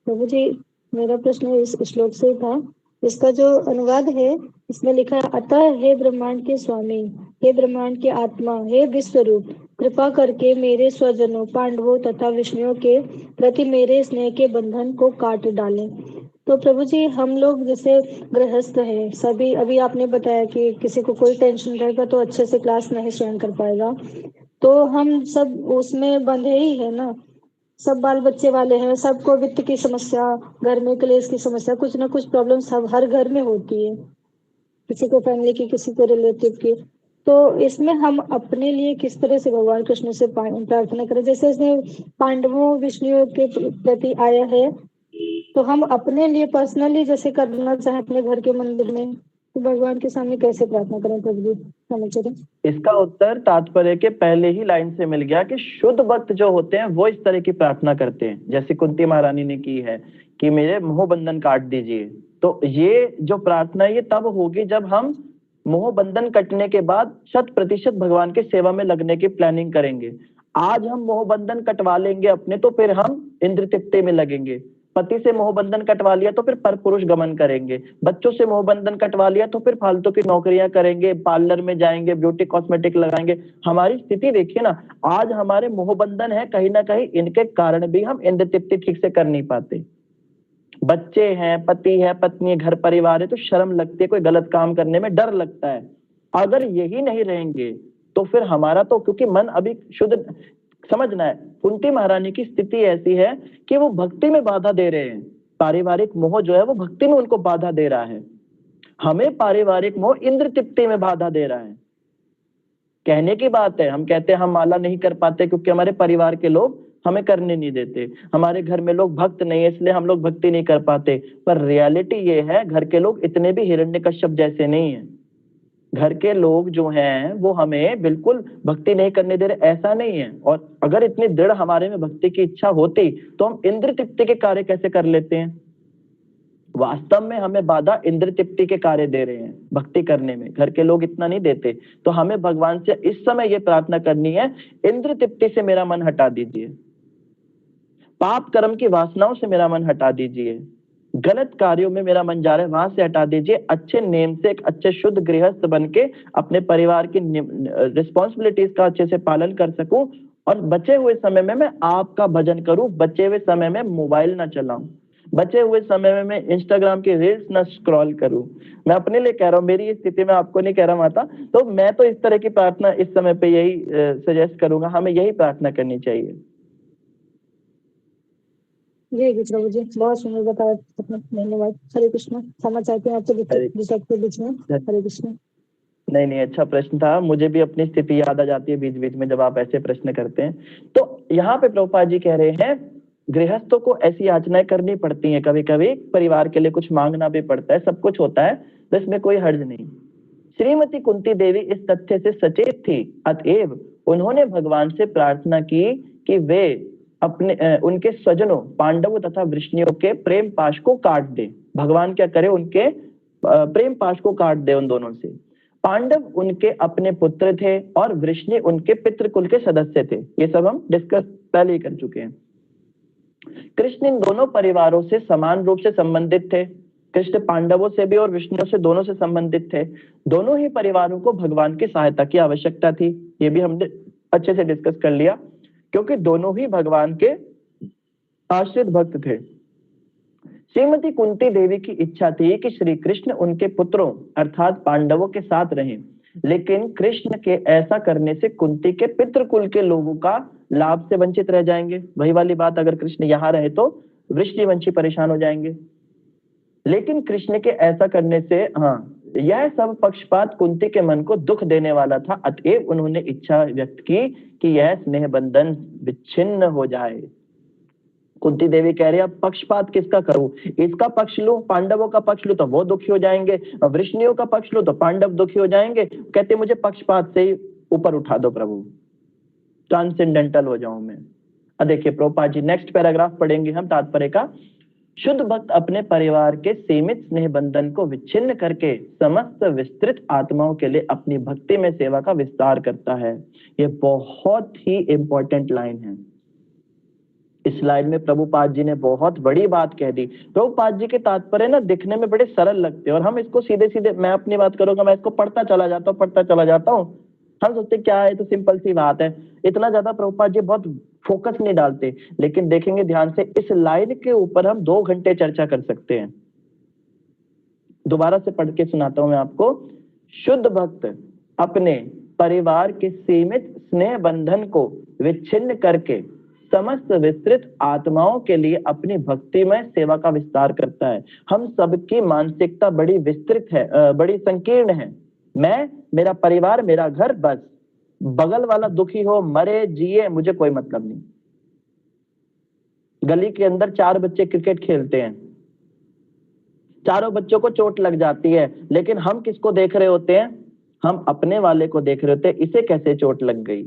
[SPEAKER 5] प्रभु जी, मेरा प्रश्न इस श्लोक से था, इसका जो अनुवाद है इसमें लिखा है, अतः हे ब्रह्मांड के स्वामी, हे ब्रह्मांड के आत्मा, हे विश्वरूप, कृपा करके मेरे स्वजनों, पांडवों तथा विष्णुओं के प्रति मेरे स्नेह के बंधन को काट डालें। तो प्रभु जी, हम लोग जैसे गृहस्थ हैं सभी, अभी आपने बताया कि किसी को कोई टेंशन रहेगा तो अच्छे से क्लास नहीं ज्वाइन कर पाएगा, तो हम सब उसमें बंधे ही है ना। सब बाल बच्चे वाले हैं, सबको वित्त की समस्या, घर में क्लेश की समस्या, कुछ ना कुछ प्रॉब्लम सब हर घर में होती है, किसी को फैमिली की, किसी को रिलेटिव की।
[SPEAKER 9] तो इसमें हम अपने लिए किस तरह से भगवान कृष्ण से प्रार्थना करें? जैसे इसने पांडवों विष्णु के प्रति आया है, तो हम अपने लिए पर्सनली जैसे करना चाहें अपने घर के मंदिर में, तो भगवान के सामने कैसे प्रार्थना करें प्रभु जी? समझ।
[SPEAKER 1] इसका उत्तर तात्पर्य के पहले ही लाइन से मिल गया कि शुद्ध भक्त जो होते हैं वो इस तरह की प्रार्थना करते हैं, जैसे कुंती महारानी ने की है कि मेरे मोह बंधन काट दीजिए। तो ये जो प्रार्थना ये तब होगी जब हम मोह बंधन कटने के बाद 100% भगवान के सेवा में लगने की प्लानिंग करेंगे। आज हम मोह बंधन कटवा लेंगे अपने, तो फिर हम इंद्र तृप्ति में लगेंगे। पति से मोह बंधन कटवा लिया तो फिर पर पुरुष गमन करेंगे, बच्चों से मोह बंधन कटवा लिया तो फिर फालतू की नौकरियां करेंगे, पार्लर में जाएंगे, ब्यूटी कॉस्मेटिक लगाएंगे। हमारी स्थिति देखिए ना, आज हमारे मोह बंधन है, कहीं ना कहीं इनके कारण भी हम इंद्र तृप्ति ठीक से कर नहीं पाते। बच्चे हैं, पति है, पत्नी है, घर परिवार है, तो शर्म लगती है, कोई गलत काम करने में डर लगता है। अगर यही नहीं रहेंगे तो फिर हमारा तो, क्योंकि मन अभी शुद्ध, समझना है कुंती महारानी की स्थिति ऐसी है कि वो भक्ति में बाधा दे रहे हैं। पारिवारिक मोह जो है वो भक्ति में उनको बाधा दे रहा है। हमें पारिवारिक मोह इंद्र तृप्ति में बाधा दे रहा है। कहने की बात है, हम कहते हैं हम माला नहीं कर पाते क्योंकि हमारे परिवार के लोग हमें करने नहीं देते, हमारे घर में लोग भक्त नहीं है इसलिए हम लोग भक्ति नहीं कर पाते। पर रियलिटी ये है, घर के लोग इतने भी हिरण्यकश्यप जैसे नहीं है। घर के लोग जो हैं वो हमें बिल्कुल भक्ति नहीं करने दे रहे, ऐसा नहीं है। और अगर इतनी दृढ़ हमारे में भक्ति की इच्छा होती तो हम इंद्र तृप्ति के कार्य कैसे कर लेते हैं। वास्तव में हमें बाधा इंद्र तृप्ति के कार्य दे रहे हैं भक्ति करने में, घर के लोग इतना नहीं देते। तो हमें भगवान से इस समय ये प्रार्थना करनी है, इंद्र तृप्ति से मेरा मन हटा दीजिए, पाप कर्म की वासनाओं से मेरा मन हटा दीजिए, गलत कार्यों में मेरा मन जा रहा है वहां से हटा दीजिए। अच्छे नेम से एक अच्छे शुद्ध गृहस्थ बन के अपने परिवार की रिस्पॉन्सिबिलिटीज का अच्छे से पालन कर सकूं, और बचे हुए समय में मैं आपका भजन करूं, बचे हुए समय में मोबाइल ना चलाऊं, बचे हुए समय में मैं इंस्टाग्राम की रील्स ना स्क्रॉल करूं। मैं अपने लिए कह रहा हूं, मेरी स्थिति में आपको नहीं कह रहा माता, तो मैं तो इस तरह की प्रार्थना इस समय पे यही सजेस्ट करूंगा, हमें यही प्रार्थना करनी चाहिए।
[SPEAKER 9] जी प्रभु जी, बहुत सुंदर बताया, धन्यवाद। हरे कृष्ण। क्षमा चाहते हैं आपसे के बीच में। हरे कृष्ण।
[SPEAKER 1] नहीं, अच्छा प्रश्न था, मुझे भी अपनी स्थिति याद आ जाती है बीच बीच में जब आप ऐसे प्रश्न करते हैं। तो यहाँ पे प्रभुपाद जी कह रहे हैं गृहस्थों को ऐसी याचनाएं करनी पड़ती हैं, कभी कभी परिवार के लिए कुछ मांगना भी पड़ता है, सब कुछ होता है, तो इसमें कोई हर्ज नहीं। श्रीमती कुंती देवी इस तथ्य से सचेत थी, अतएव उन्होंने भगवान से प्रार्थना की कि वे अपने उनके स्वजनों पांडवों तथा वृष्णियों के प्रेम पाश को काट दे। भगवान क्या करे, उनके प्रेम पाश को काट दे उन दोनों से। पांडव उनके अपने पुत्र थे और वृष्णि उनके पितृकुल के सदस्य थे, ये सब हम डिस्कस पहले ही कर चुके हैं। कृष्ण इन दोनों परिवारों से समान रूप से संबंधित थे। कृष्ण पांडवों से भी और विष्णु से, दोनों से संबंधित थे। दोनों ही परिवारों को भगवान की सहायता की आवश्यकता थी, ये भी हमने अच्छे से डिस्कस कर लिया, क्योंकि दोनों ही भगवान के आश्रित भक्त थे। श्रीमती कुंती देवी की इच्छा थी कि श्री कृष्ण उनके पुत्रों अर्थात पांडवों के साथ रहें, लेकिन कृष्ण के ऐसा करने से कुंती के पितृकुल के लोगों का लाभ से वंचित रह जाएंगे। वही वाली बात, अगर कृष्ण यहाँ रहे तो वृष्णिवंशी परेशान हो जाएंगे। लेकिन कृष्ण के ऐसा करने से यह सब पक्षपात कुंती के मन को दुख देने वाला था, अतएव उन्होंने इच्छा व्यक्त की कि यह स्नेह बंधन विच्छिन्न हो जाए। कुंती देवी कह रही है, अब पक्षपात किसका करूं, इसका पक्ष लूं, पांडवों का पक्ष लूं तो वो दुखी हो जाएंगे, वृष्णियों का पक्ष लूं तो पांडव दुखी हो जाएंगे। कहते मुझे पक्षपात से ही ऊपर उठा दो प्रभु, ट्रांसेंडेंटल हो जाऊं मैं। अब देखिए प्रभुपाद जी नेक्स्ट पैराग्राफ पढ़ेंगे हम तात्पर्य का। शुद्ध भक्त अपने परिवार के सीमित स्नेह बंधन को विच्छिन्न करके समस्त विस्तृत आत्माओं के लिए अपनी भक्ति में सेवा का विस्तार करता है। ये बहुत ही इंपॉर्टेंट लाइन है। इस लाइन में प्रभुपाद जी ने बहुत बड़ी बात कह दी। प्रभुपाद जी के तात्पर्य ना दिखने में बड़े सरल लगते हैं और हम इसको सीधे सीधे, मैं अपनी बात करूंगा, मैं इसको पढ़ता चला जाता हूँ। हम सोचते क्या है, तो सिंपल सी बात है, इतना ज्यादा प्रभुपाद जी बहुत फोकस नहीं डालते। लेकिन देखेंगे ध्यान से, इस लाइन के ऊपर हम 2 घंटे चर्चा कर सकते हैं। दोबारा से पढ़ के सुनाता हूं मैं आपको। शुद्ध भक्त अपने परिवार के सीमित स्नेह बंधन को विच्छिन्न करके समस्त विस्तृत आत्माओं के लिए अपनी भक्तिमय सेवा का विस्तार करता है। हम सबकी मानसिकता बड़ी विस्तृत है, बड़ी संकीर्ण है। मैं, मेरा परिवार, मेरा घर, बस। बगल वाला दुखी हो, मरे, जिए, मुझे कोई मतलब नहीं। गली के अंदर 4 बच्चे क्रिकेट खेलते हैं, चारों बच्चों को चोट लग जाती है, लेकिन हम किसको देख रहे होते हैं? हम अपने वाले को देख रहे होते हैं, इसे कैसे चोट लग गई।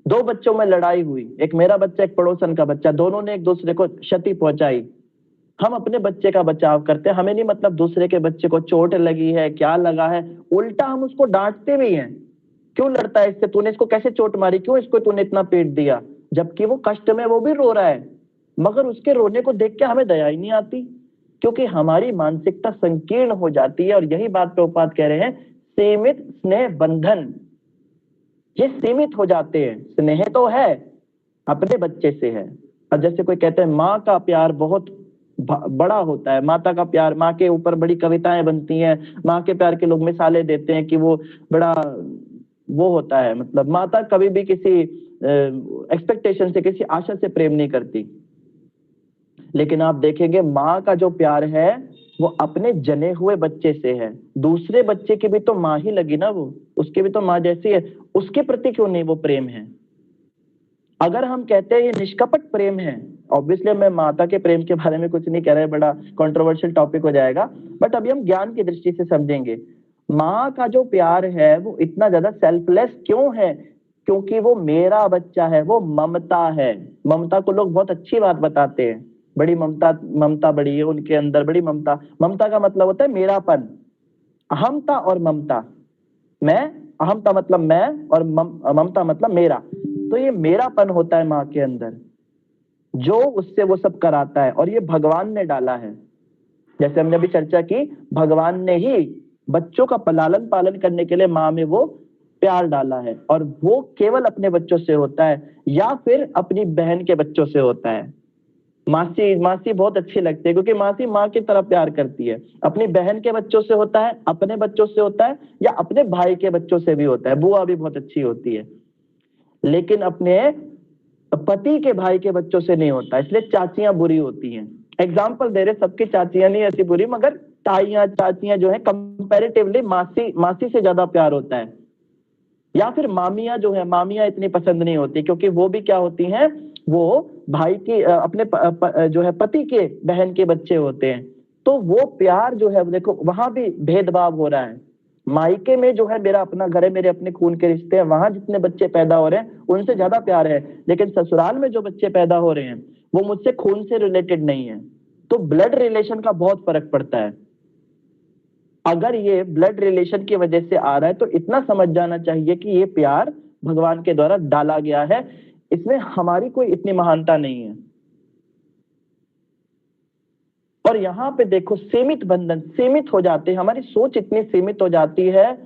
[SPEAKER 1] 2 बच्चों में लड़ाई हुई, एक मेरा बच्चा, एक पड़ोसन का बच्चा, दोनों ने एक दूसरे को क्षति पहुंचाई। हम अपने बच्चे का बचाव करते हैं, हमें नहीं मतलब दूसरे के बच्चे को चोट लगी है, क्या लगा है, उल्टा हम उसको डांटते भी हैं, क्यों लड़ता है इससे, तूने इसको कैसे चोट मारी, क्यों इसको तूने इतना पीट दिया, जबकि वो कष्ट में वो भी रो रहा है, मगर उसके रोने को देख के हमें दया ही नहीं आती, क्योंकि हमारी मानसिकता संकीर्ण हो जाती है। और यही बात प्रभुपाद कह रहे हैं, सीमित स्नेह बंधन, ये सीमित हो जाते हैं। स्नेह तो है, अपने बच्चे से है। और जैसे कोई कहते हैं माँ का प्यार बहुत बड़ा होता है, माता का प्यार, माँ के ऊपर बड़ी कविताएं बनती हैं, माँ के प्यार के लोग मिसालें देते हैं कि वो बड़ा वो होता है, मतलब माता कभी भी किसी एक्सपेक्टेशन से, किसी आशा से प्रेम नहीं करती। लेकिन आप देखेंगे माँ का जो प्यार है वो अपने जने हुए बच्चे से है। दूसरे बच्चे की भी तो माँ ही लगी ना, वो उसकी भी तो माँ जैसी है, उसके प्रति क्यों नहीं वो प्रेम है? अगर हम कहते हैं ये निष्कपट प्रेम है, ऑब्वियसली मैं माता के प्रेम के बारे में कुछ नहीं कह रहे, बड़ा कंट्रोवर्शियल टॉपिक हो जाएगा, बट अभी हम ज्ञान की दृष्टि से समझेंगे। माँ का जो प्यार है वो इतना ज्यादा सेल्फलेस क्यों है? क्योंकि वो मेरा बच्चा है, वो ममता है। ममता को लोग बहुत अच्छी बात बताते हैं, बड़ी ममता, ममता बड़ी है उनके अंदर, बड़ी ममता। ममता का मतलब होता है मेरापन, अहमता और ममता। मैं, अहमता मतलब मैं, और ममता मतलब मेरा। तो ये मेरापन होता है माँ के अंदर, जो उससे वो सब कराता है, और ये भगवान ने डाला है। जैसे हमने अभी चर्चा की, भगवान ने ही बच्चों का लालन पालन करने के लिए माँ में वो प्यार डाला है, और वो केवल अपने बच्चों से होता है या फिर अपनी बहन के बच्चों से होता है। मासी बहुत अच्छी लगती है, क्योंकि मासी माँ की तरह प्यार करती है। अपनी बहन के बच्चों से होता है, अपने बच्चों से होता है, या अपने भाई के बच्चों से भी होता है। बुआ भी बहुत अच्छी होती है, लेकिन अपने पति के भाई के बच्चों से नहीं होता, इसलिए चाचियां बुरी होती हैं। एग्जाम्पल दे रहे, सबकी चाचियां नहीं ऐसी बुरी, मगर ताइयां, चाचियां जो है कंपैरेटिवली मासी से ज्यादा प्यार होता है। या फिर मामियां जो है, मामियां इतनी पसंद नहीं होती, क्योंकि वो भी क्या होती हैं, वो भाई की अपने जो है पति के बहन के बच्चे होते हैं। तो वो प्यार जो है, देखो वहां भी भेदभाव हो रहा है। मायके में जो है मेरा अपना घर है, मेरे अपने खून के रिश्ते हैं, वहां जितने बच्चे पैदा हो रहे हैं उनसे ज्यादा प्यार है। लेकिन ससुराल में जो बच्चे पैदा हो रहे हैं वो मुझसे खून से रिलेटेड नहीं है। तो ब्लड रिलेशन का बहुत फर्क पड़ता है। अगर ये ब्लड रिलेशन की वजह से आ रहा है, तो इतना समझ जाना चाहिए कि ये प्यार भगवान के द्वारा डाला गया है, इसमें हमारी कोई इतनी महानता नहीं है। और यहाँ पे देखो, सीमित बंधन, सीमित हो जाते हैं, हमारी सोच इतनी सीमित हो जाती है।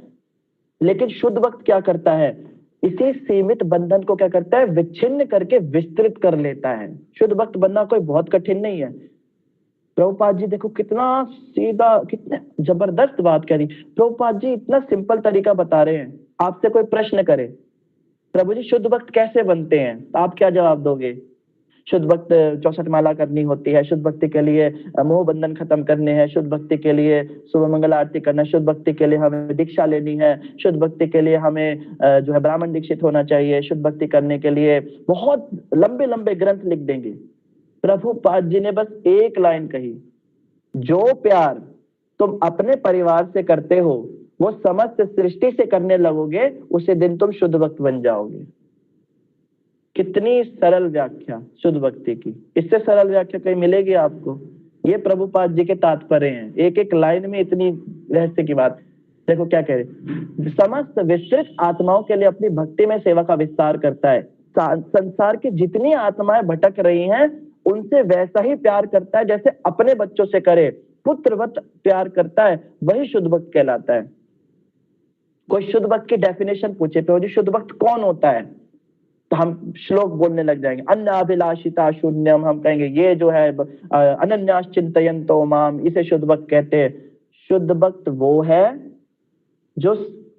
[SPEAKER 1] लेकिन शुद्ध भक्त क्या करता है, इसी सीमित बंधन को क्या करता है, विच्छिन्न करके विस्तृत कर लेता है। शुद्ध भक्त बनना कोई बहुत कठिन नहीं है। प्रभुपाद जी देखो कितना सीधा, कितने जबरदस्त बात करी। प्रभुपाद जी इतना सिंपल तरीका बता रहे हैं। आपसे कोई प्रश्न करे, प्रभु जी शुद्ध भक्त कैसे बनते हैं, तो आप क्या जवाब दोगे? शुद्ध भक्त 64 माला करनी होती है, शुद्ध भक्ति के लिए मोह बंधन खत्म करने हैं, शुद्ध भक्ति के लिए सुबह मंगल आरती करना, शुद्ध भक्ति के लिए हमें दीक्षा लेनी है, शुद्ध भक्ति के लिए हमें जो है ब्राह्मण दीक्षित होना चाहिए, शुद्ध भक्ति करने के लिए बहुत लंबे लंबे ग्रंथ लिख देंगे। प्रभुपाद जी ने बस एक लाइन कही, जो प्यार तुम अपने परिवार से करते हो वो समस्त सृष्टि से करने लगोगे, उसी दिन तुम शुद्ध भक्त बन जाओगे। कितनी सरल व्याख्या शुद्ध भक्ति की, इससे सरल व्याख्या कहीं मिलेगी आपको? ये प्रभुपाद जी के तात्पर्य हैं, एक एक लाइन में इतनी रहस्य की बात। देखो क्या कह रहे, समस्त विस्तृत आत्माओं के लिए अपनी भक्ति में सेवा का विस्तार करता है। संसार की जितनी आत्माएं भटक रही हैं उनसे वैसा ही प्यार करता है जैसे अपने बच्चों से करे, पुत्रवत प्यार करता है, वही शुद्ध भक्त कहलाता है। कोई शुद्ध भक्त की डेफिनेशन पूछे, प्रभु जी शुद्ध भक्त कौन होता है, तो हम श्लोक बोलने लग जाएंगे, अन्याभिलाषिता शून्यम, हम कहेंगे ये जो है अनन्यास चिंतयन्तो माम, इसे शुद्ध भक्त कहते हैं। शुद्ध भक्त वो है जो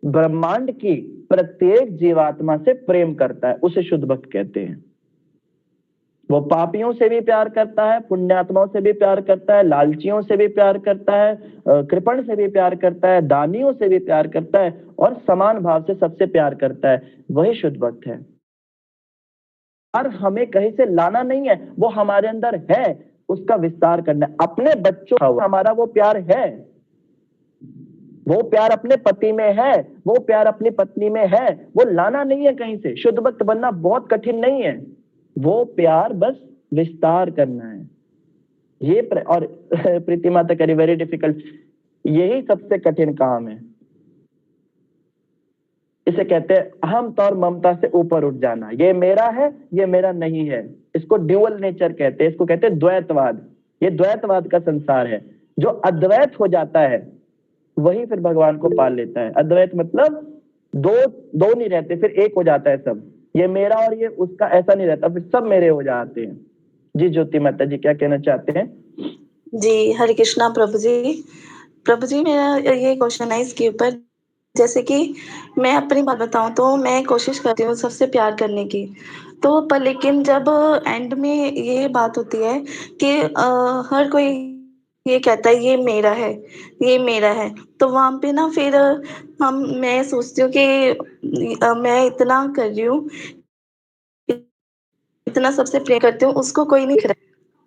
[SPEAKER 1] ब्रह्मांड की प्रत्येक जीवात्मा से प्रेम करता है, उसे शुद्ध भक्त कहते हैं। वो पापियों से भी प्यार करता है, पुण्यात्माओं से भी प्यार करता है, लालचियों से भी प्यार करता है, कृपण से भी प्यार करता है, दानियों से भी प्यार करता है और समान भाव से सबसे प्यार करता है। वही शुद्ध भक्त है। और हमें कहीं से लाना नहीं है, वो हमारे अंदर है, उसका विस्तार करना है। अपने बच्चों हमारा वो प्यार है, वो प्यार अपने पति में है, वो प्यार अपनी पत्नी में है, वो लाना नहीं है कहीं से। शुद्ध भक्त बनना बहुत कठिन नहीं है, वो प्यार बस विस्तार करना है। ये और प्रीति माता करी वेरी डिफिकल्ट, यही सबसे कठिन काम है। इसे कहते हैं अहमता और ममता से ऊपर उठ जाना। ये मेरा है, ये मेरा नहीं है। इसको ड्यूअल नेचर कहते हैं, इसको कहते हैं द्वैतवाद। ये द्वैतवाद का संसार है। जो अद्वैत हो जाता है वही फिर भगवान को पाल लेता है। अद्वैत मतलब दो नहीं रहते, फिर एक हो जाता है सब। ये मेरा और ये उसका ऐसा नहीं रहता, फिर सब मेरे हो जाते हैं। जी ज्योति माता जी क्या कहना चाहते हैं?
[SPEAKER 7] जी हरे कृष्णा प्रभु जी। प्रभु जी मेरा ये क्वेश्चन है इसके ऊपर, जैसे कि मैं अपनी बात बताऊं तो मैं कोशिश करती हूँ सबसे प्यार करने की, तो पर लेकिन जब एंड में ये बात होती है कि हर कोई ये कहता है ये मेरा है, ये मेरा है, तो वहाँ पे ना फिर मैं सोचती हूँ कि मैं इतना कर रही हूँ, इतना सबसे प्रे करती हूँ, उसको कोई नहीं करे।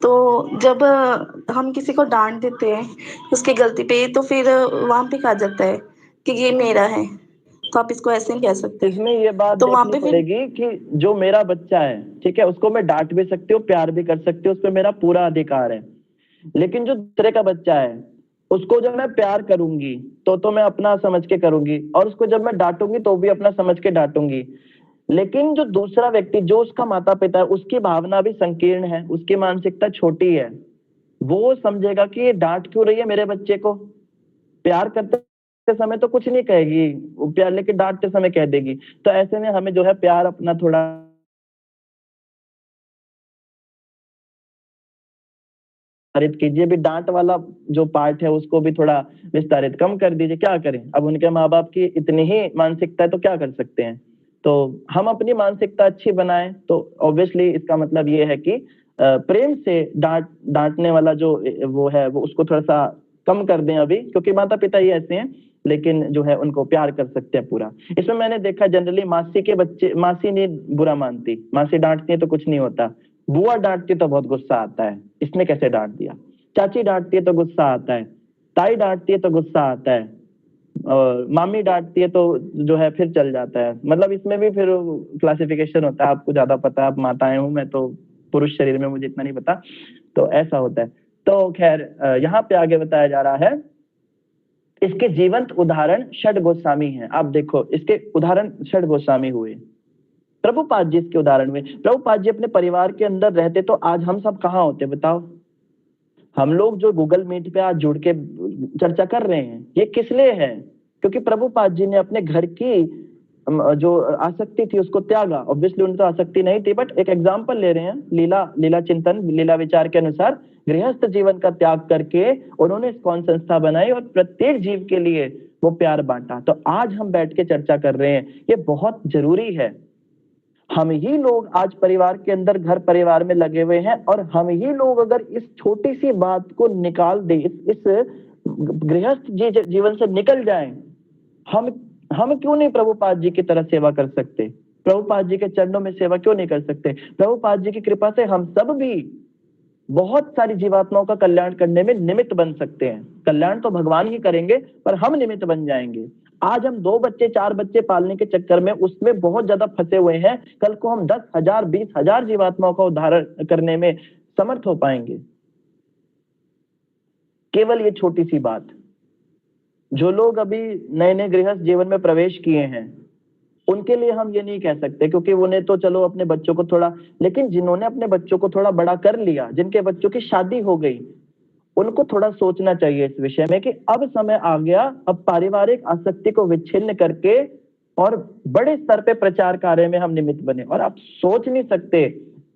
[SPEAKER 7] तो जब हम किसी को डांट देते हैं उसकी गलती पे, तो फिर वहाँ पे कहा जाता है कि ये मेरा है, तो आप इसको ऐसे नहीं कह सकते।
[SPEAKER 1] इसमें ये बात
[SPEAKER 7] तो वहाँ
[SPEAKER 1] देखनी
[SPEAKER 7] पे फिर
[SPEAKER 1] पड़ेगी कि जो मेरा बच्चा है, ठीक है, उसको मैं डांट भी सकती हूँ, प्यार भी कर सकती हूँ, उस पर मेरा पूरा अधिकार है। लेकिन जो दूसरे का बच्चा है उसको जब मैं प्यार करूंगी तो मैं अपना समझ के करूंगी, और उसको जब मैं डांटूंगी तो भी अपना समझ के डांटूंगी। लेकिन जो दूसरा व्यक्ति, जो उसका माता पिता है, उसकी भावना भी संकीर्ण है, उसकी मानसिकता छोटी है। वो समझेगा कि ये डांट क्यों रही है मेरे बच्चे को। प्यार करते समय तो कुछ नहीं कहेगी वो, प्यार लेकिन डांटते समय कह देगी। तो ऐसे में हमें जो है प्यार अपना थोड़ा विस्तारित कीजिए। भी डांट वाला जो पार्ट है उसको भी थोड़ा विस्तारित कम कर दीजिए। क्या करें, अब उनके माँ बाप की इतनी ही मानसिकता है तो क्या कर सकते हैं। तो हम अपनी मानसिकता अच्छी बनाएं, तो ऑब्वियसली इसका मतलब ये है कि प्रेम से डांटने वाला जो वो है वो उसको थोड़ा सा कम कर दें अभी, क्योंकि माता पिता ही ऐसे हैं। लेकिन जो है उनको प्यार कर सकते हैं पूरा। इसमें मैंने देखा जनरली मासी के बच्चे, मासी नहीं बुरा मानती, मासी डांटती है तो कुछ नहीं होता, बुआ डांटती तो बहुत गुस्सा आता है, इसने कैसे डांट दिया। चाची डांटती है तो गुस्सा आता है, ताई डांटती है तो गुस्सा आता है, और मामी डांटती है तो जो है फिर चल जाता है। मतलब इसमें भी फिर क्लासिफिकेशन होता है, आपको ज्यादा पता है, आप माताएं हूं, मैं तो पुरुष शरीर में, मुझे इतना नहीं पता। तो ऐसा होता है। तो खैर यहाँ पे आगे बताया जा रहा है, इसके जीवंत उदाहरण षड गोस्वामी हैं। आप देखो इसके उदाहरण षड गोस्वामी हुए। प्रभुपाद जी इसके उदाहरण में, प्रभुपाद जी अपने परिवार के अंदर रहते तो आज हम सब कहाँ होते बताओ। हम लोग जो गूगल मीट पे आज जुड़ के चर्चा कर रहे हैं, ये किस लिए है? क्योंकि प्रभुपाद जी ने अपने घर की जो आसक्ति थी उसको त्यागा। ऑब्वियसली उन्हें तो आसक्ति नहीं थी, बट एक एग्जाम्पल ले रहे हैं, लीला चिंतन, लीला विचार के अनुसार गृहस्थ जीवन का त्याग करके उन्होंने कौन संस्था बनाई और प्रत्येक जीव के लिए वो प्यार बांटा। तो आज हम बैठ के चर्चा कर रहे हैं, ये बहुत जरूरी है। हम ही लोग आज परिवार के अंदर, घर परिवार में लगे हुए हैं, और हम ही लोग अगर इस छोटी सी बात को निकाल दे, इस गृहस्थ जीवन से निकल जाएं, हम क्यों नहीं प्रभुपाद जी की तरह सेवा कर सकते? प्रभुपाद जी के चरणों में सेवा क्यों नहीं कर सकते? प्रभुपाद जी की कृपा से हम सब भी बहुत सारी जीवात्माओं का कल्याण करने में निमित्त बन सकते हैं। कल्याण तो भगवान ही करेंगे, पर हम निमित्त बन जाएंगे। आज हम 2 बच्चे 4 बच्चे पालने के चक्कर में उसमें बहुत ज्यादा फंसे हुए हैं, कल को हम 10,000 20,000 जीवात्माओं का उद्धार करने में समर्थ हो पाएंगे। केवल ये छोटी सी बात, जो लोग अभी नए नए गृहस्थ जीवन में प्रवेश किए हैं उनके लिए हम ये नहीं कह सकते, क्योंकि उन्हें तो चलो अपने बच्चों को थोड़ा, लेकिन जिन्होंने अपने बच्चों को थोड़ा बड़ा कर लिया, जिनके बच्चों की शादी हो गई, उनको थोड़ा सोचना चाहिए इस विषय में कि अब समय आ गया, अब पारिवारिक आसक्ति को विच्छिन्न करके और बड़े स्तर पे प्रचार कार्य में हम निमित्त बने। और आप सोच नहीं सकते,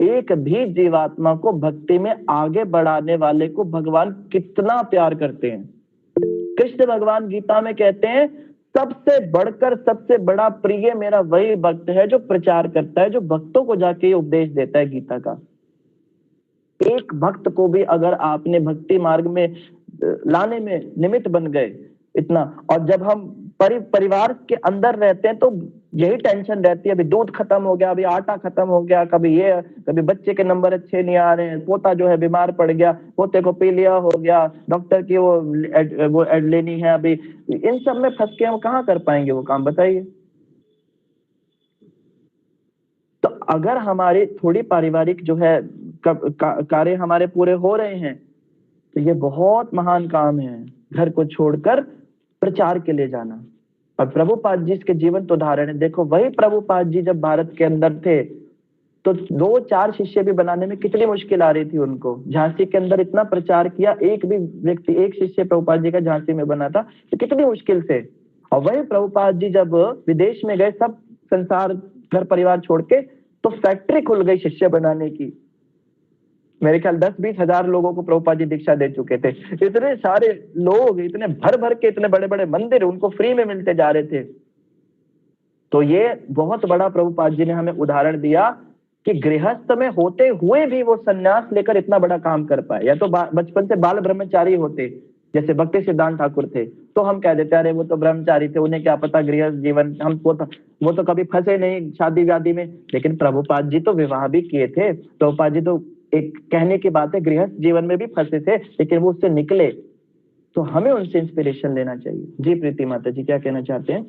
[SPEAKER 1] एक भी जीवात्मा को भक्ति में आगे बढ़ाने वाले को भगवान कितना प्यार करते हैं। कृष्ण भगवान गीता में कहते हैं, सबसे बढ़कर सबसे बड़ा प्रिय मेरा वही भक्त है जो प्रचार करता है, जो भक्तों को जाके उपदेश देता है गीता का। एक भक्त को भी अगर आपने भक्ति मार्ग में लाने में निमित्त बन गए इतना, और जब हम परिवार के अंदर रहते हैं तो यही टेंशन रहती है, अभी दूध खत्म हो गया, अभी आटा खत्म हो गया, कभी बच्चे के नंबर अच्छे नहीं आ रहे हैं, पोता जो है बीमार पड़ गया, पोते को पीलिया हो गया, डॉक्टर की वो एड लेनी है, अभी इन सब में फंस के हम कहाँ कर पाएंगे वो काम, बताइए। तो अगर हमारी थोड़ी पारिवारिक जो है कार्य हमारे पूरे हो रहे हैं तो ये बहुत महान काम है, घर को छोड़कर प्रचार के लिए जाना। और प्रभुपाद जी इसके जीवंत उदाहरण है। देखो वही प्रभुपाद जी जब भारत के अंदर थे तो 2-4 शिष्य भी बनाने में कितनी मुश्किल आ रही थी उनको। झांसी के अंदर इतना प्रचार किया, एक भी व्यक्ति, एक शिष्य प्रभुपाद जी का झांसी में बना था तो कितनी मुश्किल से। और वही प्रभुपाद जी जब विदेश में गए, सब संसार घर परिवार छोड़ के, तो फैक्ट्री खुल गई शिष्य बनाने की। मेरे ख्याल 10-20 हजार लोगों को प्रभुपाद जी दीक्षा दे चुके थे। इतने सारे लोग, इतने भर भर के इतने बड़े बड़े मंदिर उनको फ्री में मिलते जा रहे थे। तो ये बहुत बड़ा प्रभुपाद जी ने हमें उदाहरण दिया कि गृहस्थ में होते हुए भी वो सन्यास लेकर इतना बड़ा काम कर पाए। या तो बचपन से बाल ब्रह्मचारी होते, जैसे भक्ति सिद्धांत ठाकुर थे, तो हम कह देते अरे वो तो ब्रह्मचारी थे, उन्हें क्या पता गृहस्थ जीवन, हम वो तो कभी फंसे नहीं शादी व्यादी में। लेकिन प्रभुपाद जी तो विवाह भी किए थे। प्रभुपाद जी तो, एक कहने की बात है, गृहस्थ जीवन में भी फंसे थे लेकिन वो उससे निकले। तो हमें उनसे इंस्पिरेशन लेना चाहिए। जी प्रीति माता जी क्या कहना चाहते हैं?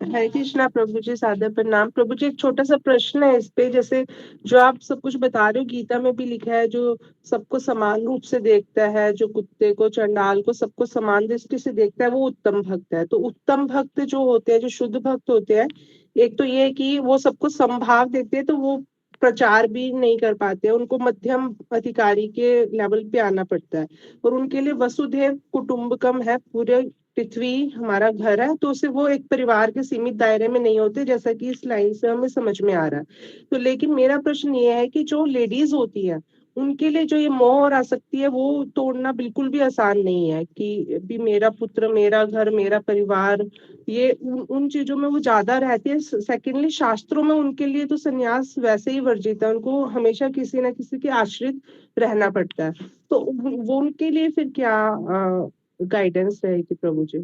[SPEAKER 10] हरे कृष्णा प्रभु जी, सादर प्रणाम प्रभु जी। एक छोटा सा प्रश्न है इस पे, जैसे जो आप सब कुछ बता रहे हो गीता में भी लिखा है, जो सबको समान रूप से देखता है, जो कुत्ते को चंडाल को सबको समान दृष्टि से देखता है, वो उत्तम भक्त है। तो उत्तम भक्त जो होते हैं, जो शुद्ध भक्त होते हैं, एक तो ये कि वो सबको समभाव देते हैं, तो वो प्रचार भी नहीं कर पाते, उनको मध्यम अधिकारी के लेवल पे आना पड़ता है। और उनके लिए वसुधैव कुटुंबकम है, पूरे पृथ्वी हमारा घर है, तो उसे वो एक परिवार के सीमित दायरे में नहीं होते, जैसा कि इस लाइन से हमें समझ में आ रहा है। तो लेकिन मेरा प्रश्न ये है कि जो लेडीज होती है उनके लिए जो ये मोह और आसक्ति है वो तोड़ना बिल्कुल भी आसान नहीं है, कि भी मेरा पुत्र, मेरा घर, मेरा परिवार, ये उन चीजों में वो ज्यादा रहती है। सेकेंडली शास्त्रों में उनके लिए तो संन्यास वैसे ही वर्जित है, उनको हमेशा किसी ना किसी के आश्रित रहना पड़ता है। तो वो उनके लिए फिर क्या गाइडेंस रहेगी प्रभु जी?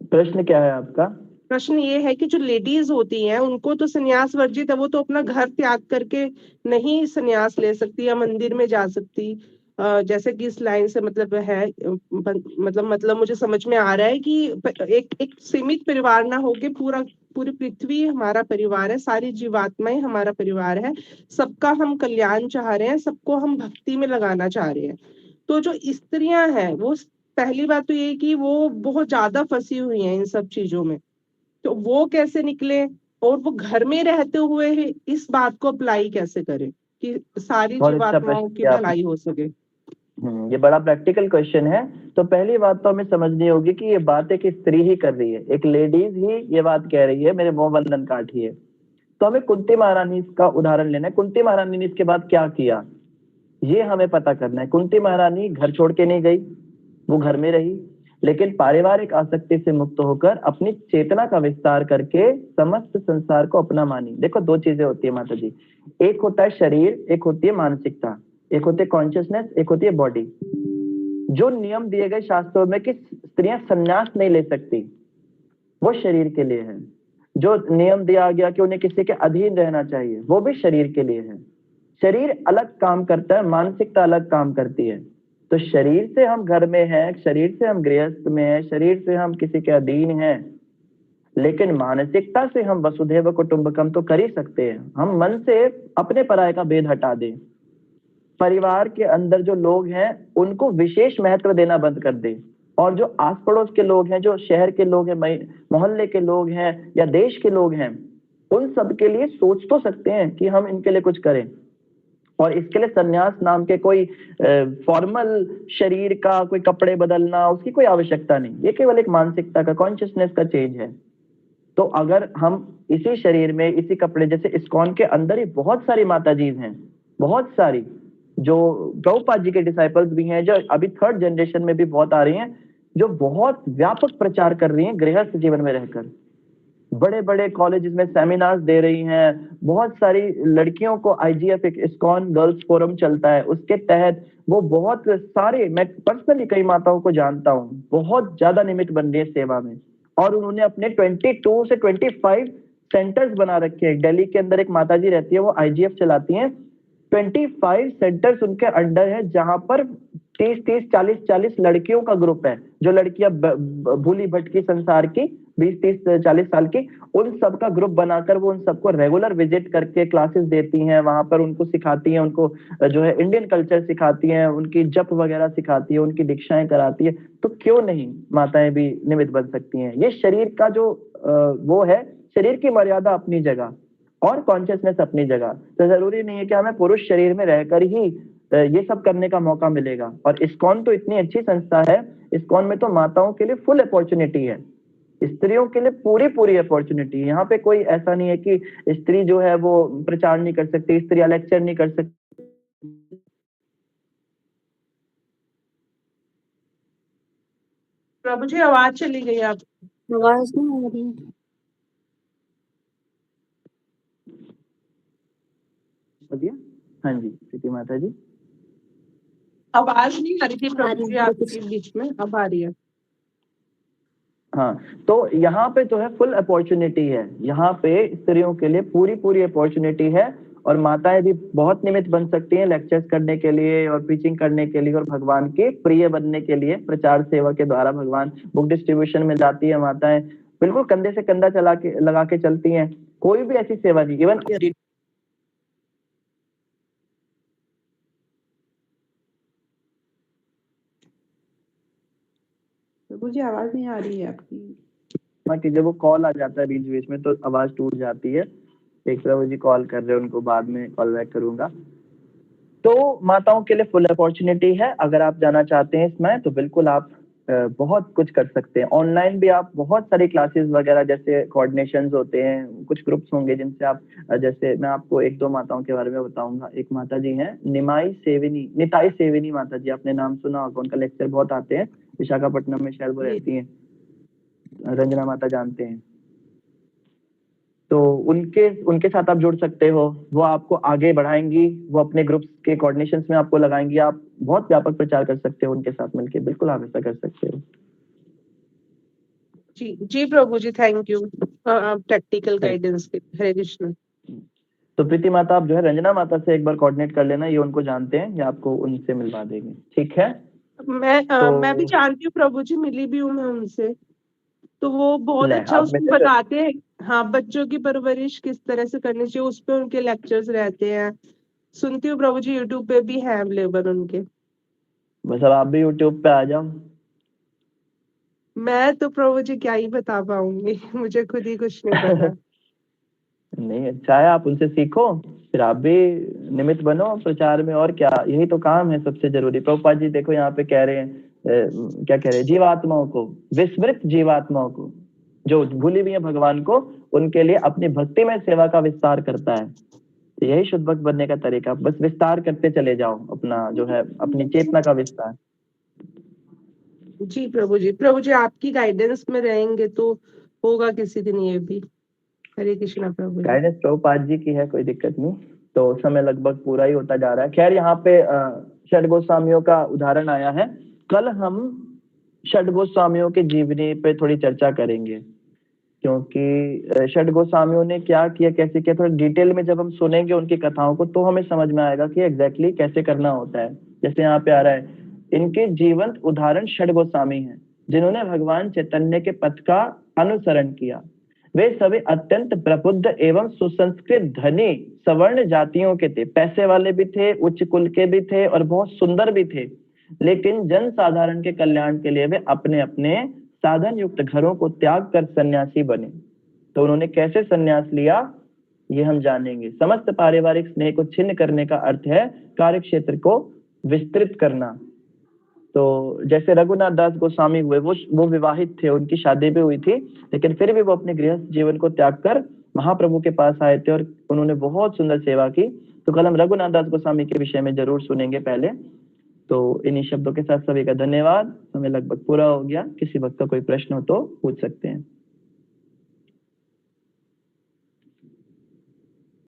[SPEAKER 1] प्रश्न क्या है आपका?
[SPEAKER 10] प्रश्न ये है कि जो लेडीज होती हैं उनको तो संन्यास वर्जित है, वो तो अपना घर त्याग करके नहीं संन्यास ले सकती या मंदिर में जा सकती, जैसे कि इस लाइन से मतलब है, मतलब मुझे समझ में आ रहा है कि एक सीमित परिवार ना होके पूरी पृथ्वी हमारा परिवार है, सारी जीवात्माएं हमारा परिवार है, सबका हम कल्याण चाह रहे हैं, सबको हम भक्ति में लगाना चाह रहे हैं। तो जो स्त्रियां हैं वो, पहली बात तो ये कि वो बहुत ज्यादा फंसी हुई हैं इन सब चीजों में, तो वो कैसे निकले, और वो घर में रहते हुए इस बात को अप्लाई कैसे करें कि सारी जीवात्माओं की भलाई हो सके?
[SPEAKER 1] ये बड़ा प्रैक्टिकल क्वेश्चन है। तो पहली बात तो हमें समझनी होगी कि ये बात एक स्त्री ही कर रही है, एक लेडीज ही ये बात कह रही है, मेरे मोह बंधन काटिए। तो हमें कुंती महारानी का उदाहरण लेना है। कुंती महारानी ने इसके बाद क्या किया ये हमें पता करना है। कुंती महारानी घर छोड़ के नहीं गई, वो घर में रही, लेकिन पारिवारिक आसक्ति से मुक्त होकर अपनी चेतना का विस्तार करके समस्त संसार को अपना मानी। देखो 2 चीजें होती है माता जी, एक होता है शरीर, एक होती है मानसिकता, एक होती है कॉन्शियसनेस, एक होती है बॉडी। जो नियम दिए गए शास्त्रों में कि स्त्रियां संन्यास नहीं ले सकती, वो शरीर के लिए है। जो नियम दिया गया कि उन्हें किसी के अधीन रहना चाहिए, वो भी शरीर के लिए है। शरीर अलग काम करता है, मानसिकता अलग काम करती है। तो शरीर से हम घर में हैं, शरीर से हम गृहस्थ में हैं, शरीर से हम किसी के अधीन हैं, लेकिन मानसिकता से हम वसुधैव कुटुंबकम तो कर ही सकते हैं। हम मन से अपने पराये का भेद हटा दें, परिवार के अंदर जो लोग हैं उनको विशेष महत्व देना बंद कर दें, और जो आस पड़ोस के लोग हैं, जो शहर के लोग हैं, मोहल्ले के लोग हैं या देश के लोग हैं, उन सब के लिए सोच तो सकते हैं कि हम इनके लिए कुछ करें। और इसके लिए संन्यास नाम के कोई फॉर्मल शरीर का कोई कपड़े बदलना, उसकी कोई आवश्यकता नहीं। ये केवल एक मानसिकता का, कॉन्शियसनेस का चेंज है। तो अगर हम इसी शरीर में इसी कपड़े, जैसे इस्कॉन के अंदर ही बहुत सारी माताजीज हैं, बहुत सारी जो प्रभुपाद जी के डिसाइपल्स भी हैं, जो अभी 3rd जनरेशन में भी बहुत आ रही हैं, जो बहुत व्यापक प्रचार कर रही हैं गृहस्थ जीवन में रहकर। बड़े बड़े कॉलेजेस में सेमिनार्स दे रही हैं, बहुत सारी लड़कियों को IGF एक इस्कॉन गर्ल्स फोरम चलता है, उसके तहत वो बहुत सारे, मैं पर्सनली कई माताओं को जानता हूँ, बहुत ज्यादा निमित्त बन रही है सेवा में। और उन्होंने अपने 22 से 25 सेंटर्स बना रखे हैं। दिल्ली के अंदर एक माताजी रहती है, वो IGF चलाती हैं। 25 सेंटर्स उनके अंडर है, जहां पर 30 40 लड़कियों का ग्रुप है, जो लड़कियां भूली भटकी संसार की 20 30 40 साल की, उन सब का ग्रुप बनाकर वो उन सबको रेगुलर विजिट करके क्लासेस देती हैं, वहां पर उनको सिखाती हैं, उनको जो है इंडियन कल्चर सिखाती हैं, उनकी जप वगैरह सिखाती है, उनकी दीक्षाएं कराती है। तो क्यों नहीं माताएं भी निमित्त बन सकती हैं? ये शरीर का जो वो है, शरीर की मर्यादा अपनी जगह और कॉन्शियसनेस अपनी जगह, तो जरूरी नहीं है कि हमें पुरुष शरीर में रहकर ही ये सब करने का मौका मिलेगा। और इस्कॉन तो इतनी अच्छी संस्था है, इस्कॉन में तो माताओं के लिए फुल अपॉर्चुनिटी है, स्त्रियों के लिए पूरी अपॉर्चुनिटी है। यहाँ पे कोई ऐसा नहीं है कि स्त्री जो है वो प्रचार नहीं कर सकती, स्त्री लेक्चर नहीं कर सकती।
[SPEAKER 10] प्रभु जी आवाज चली गई, आप
[SPEAKER 5] आवाज नहीं आ रही है।
[SPEAKER 1] हाँ जी प्रीति माता जी,
[SPEAKER 10] आवाज नहीं आ रही थी प्रभु जी आपके बीच में, अब आ रही है।
[SPEAKER 1] हाँ, तो यहाँ पे तो है फुल अपॉर्चुनिटी है, यहाँ पे स्त्रियों के लिए पूरी अपॉर्चुनिटी है। और माताएं भी बहुत निमित्त बन सकती हैं लेक्चर्स करने के लिए और प्रीचिंग करने के लिए और भगवान के प्रिय बनने के लिए। प्रचार सेवा के द्वारा भगवान, बुक डिस्ट्रीब्यूशन में जाती है माताएं, बिल्कुल कंधे से कंधा लगा के चलती हैं। कोई भी ऐसी सेवा नहीं, इवन
[SPEAKER 4] मुझे आवाज नहीं आ रही है आपकी।
[SPEAKER 1] जब वो कॉल आ जाता है बीच बीच में तो आवाज टूट जाती है। एक प्रभु जी कॉल कर रहे हैं, उनको बाद में कॉल बैक करूंगा। तो माताओं के लिए फुल अपॉर्चुनिटी है, अगर आप जाना चाहते हैं इसमें तो बिल्कुल आप बहुत कुछ कर सकते हैं। ऑनलाइन भी आप बहुत सारी क्लासेस वगैरह, जैसे कोऑर्डिनेशंस होते हैं, कुछ ग्रुप्स होंगे जिनसे आप, जैसे मैं आपको 1-2 माताओं के बारे में बताऊंगा। एक माता जी हैं निताई सेविनी माता जी, आपने नाम सुना होगा, उनका लेक्चर बहुत आते हैं, विशाखापट्टनम में शायद वो रहती हैं, रंजना माता जानते हैं। तो उनके साथ आप जुड़ सकते हो, वो आपको आगे बढ़ाएंगी, वो अपने ग्रुप्स के कोऑर्डिनेशंस में आपको लगाएंगी, आप बहुत व्यापक प्रचार कर सकते हो उनके साथ मिलके, बिल्कुल आप ऐसा कर सकते हो।
[SPEAKER 10] जी प्रभु जी, थैंक यू प्रैक्टिकल गाइडेंस के। हरे कृष्ण।
[SPEAKER 1] तो प्रीति माता आप जो है रंजना माता से एक बार कोऑर्डिनेट कर लेना, ये उनको जानते हैं, ये आपको उनसे मिलवा देंगे, ठीक है?
[SPEAKER 10] मैं भी जानती हूँ प्रभु जी, मिली भी हूँ मैं उनसे, तो वो बहुत अच्छा उसमें बताते हैं। हाँ, बच्चों की परवरिश किस तरह से करनी चाहिए, उस पे उनके लेक्चर्स रहते हैं, सुनती हूँ प्रभु जी। यूट्यूब पे भी है अवेलेबल उनके।
[SPEAKER 1] बस अब आप भी यूट्यूब पे आ जाओ।
[SPEAKER 10] मैं तो प्रभु जी क्या ही बता पाऊंगी, मुझे खुद ही कुछ नहीं पता।
[SPEAKER 1] नहीं, अच्छा है, आप उनसे सीखो, फिर आप भी निमित्त बनो प्रचार में, और क्या, यही तो काम है सबसे जरूरी। प्रभुपाद जी देखो यहाँ पे कह रहे हैं, क्या कह रहे हैं, जीवात्माओं को, विस्मृत जीवात्माओं को, जो भूली हुई है भगवान को, उनके लिए अपनी भक्ति में सेवा का विस्तार करता है। तो यही शुद्ध भक्त बनने का तरीका, बस विस्तार करते चले जाओ अपना जो है, अपनी चेतना का विस्तार।
[SPEAKER 10] जी प्रभु जी, प्रभु जी आपकी गाइडेंस में रहेंगे तो होगा किसी दिन ये भी। हरे कृष्णा प्रभु।
[SPEAKER 1] गाइडेंस प्रभुपाद जी की है, कोई दिक्कत नहीं। तो समय लगभग पूरा ही होता जा रहा है। खैर, यहाँ पे षड गोस्वामियों का उदाहरण आया है, कल हम षड गोस्वामियों के जीवनी पे थोड़ी चर्चा करेंगे, क्योंकि षड गोस्वामियों ने क्या किया, कैसे किया, थोड़ा डिटेल में जब हम सुनेंगे उनकी कथाओं को तो हमें समझ में आएगा कि एग्जैक्टली कैसे करना होता है। जैसे यहाँ पे आ रहा है, इनके जीवंत उदाहरण षड गोस्वामी हैं, जिन्होंने भगवान चैतन्य के पथ का अनुसरण किया। वे सभी अत्यंत प्रबुद्ध एवं सुसंस्कृत धनी सवर्ण जातियों के थे, पैसे वाले भी थे, उच्च कुल के भी थे और बहुत सुंदर भी थे। लेकिन जन साधारण के कल्याण के लिए वे अपने अपने साधन युक्त घरों को त्याग कर सन्यासी बने। तो उन्होंने कैसे सन्यास लिया ये हम जानेंगे। समस्त पारिवारिक स्नेह को छिन्न करने का अर्थ है कार्य क्षेत्र को विस्तृत करना। तो जैसे रघुनाथ दास गोस्वामी हुए, वो विवाहित थे, उनकी शादी भी हुई थी, लेकिन फिर भी वो अपने गृहस्थ जीवन को त्याग कर महाप्रभु के पास आए थे और उन्होंने बहुत सुंदर सेवा की। तो कल हम रघुनाथ दास गोस्वामी के विषय में जरूर सुनेंगे पहले। तो इन्हीं शब्दों के साथ सभी का धन्यवाद। समय लगभग पूरा हो गया, किसी वक्त का कोई प्रश्न हो तो पूछ सकते हैं।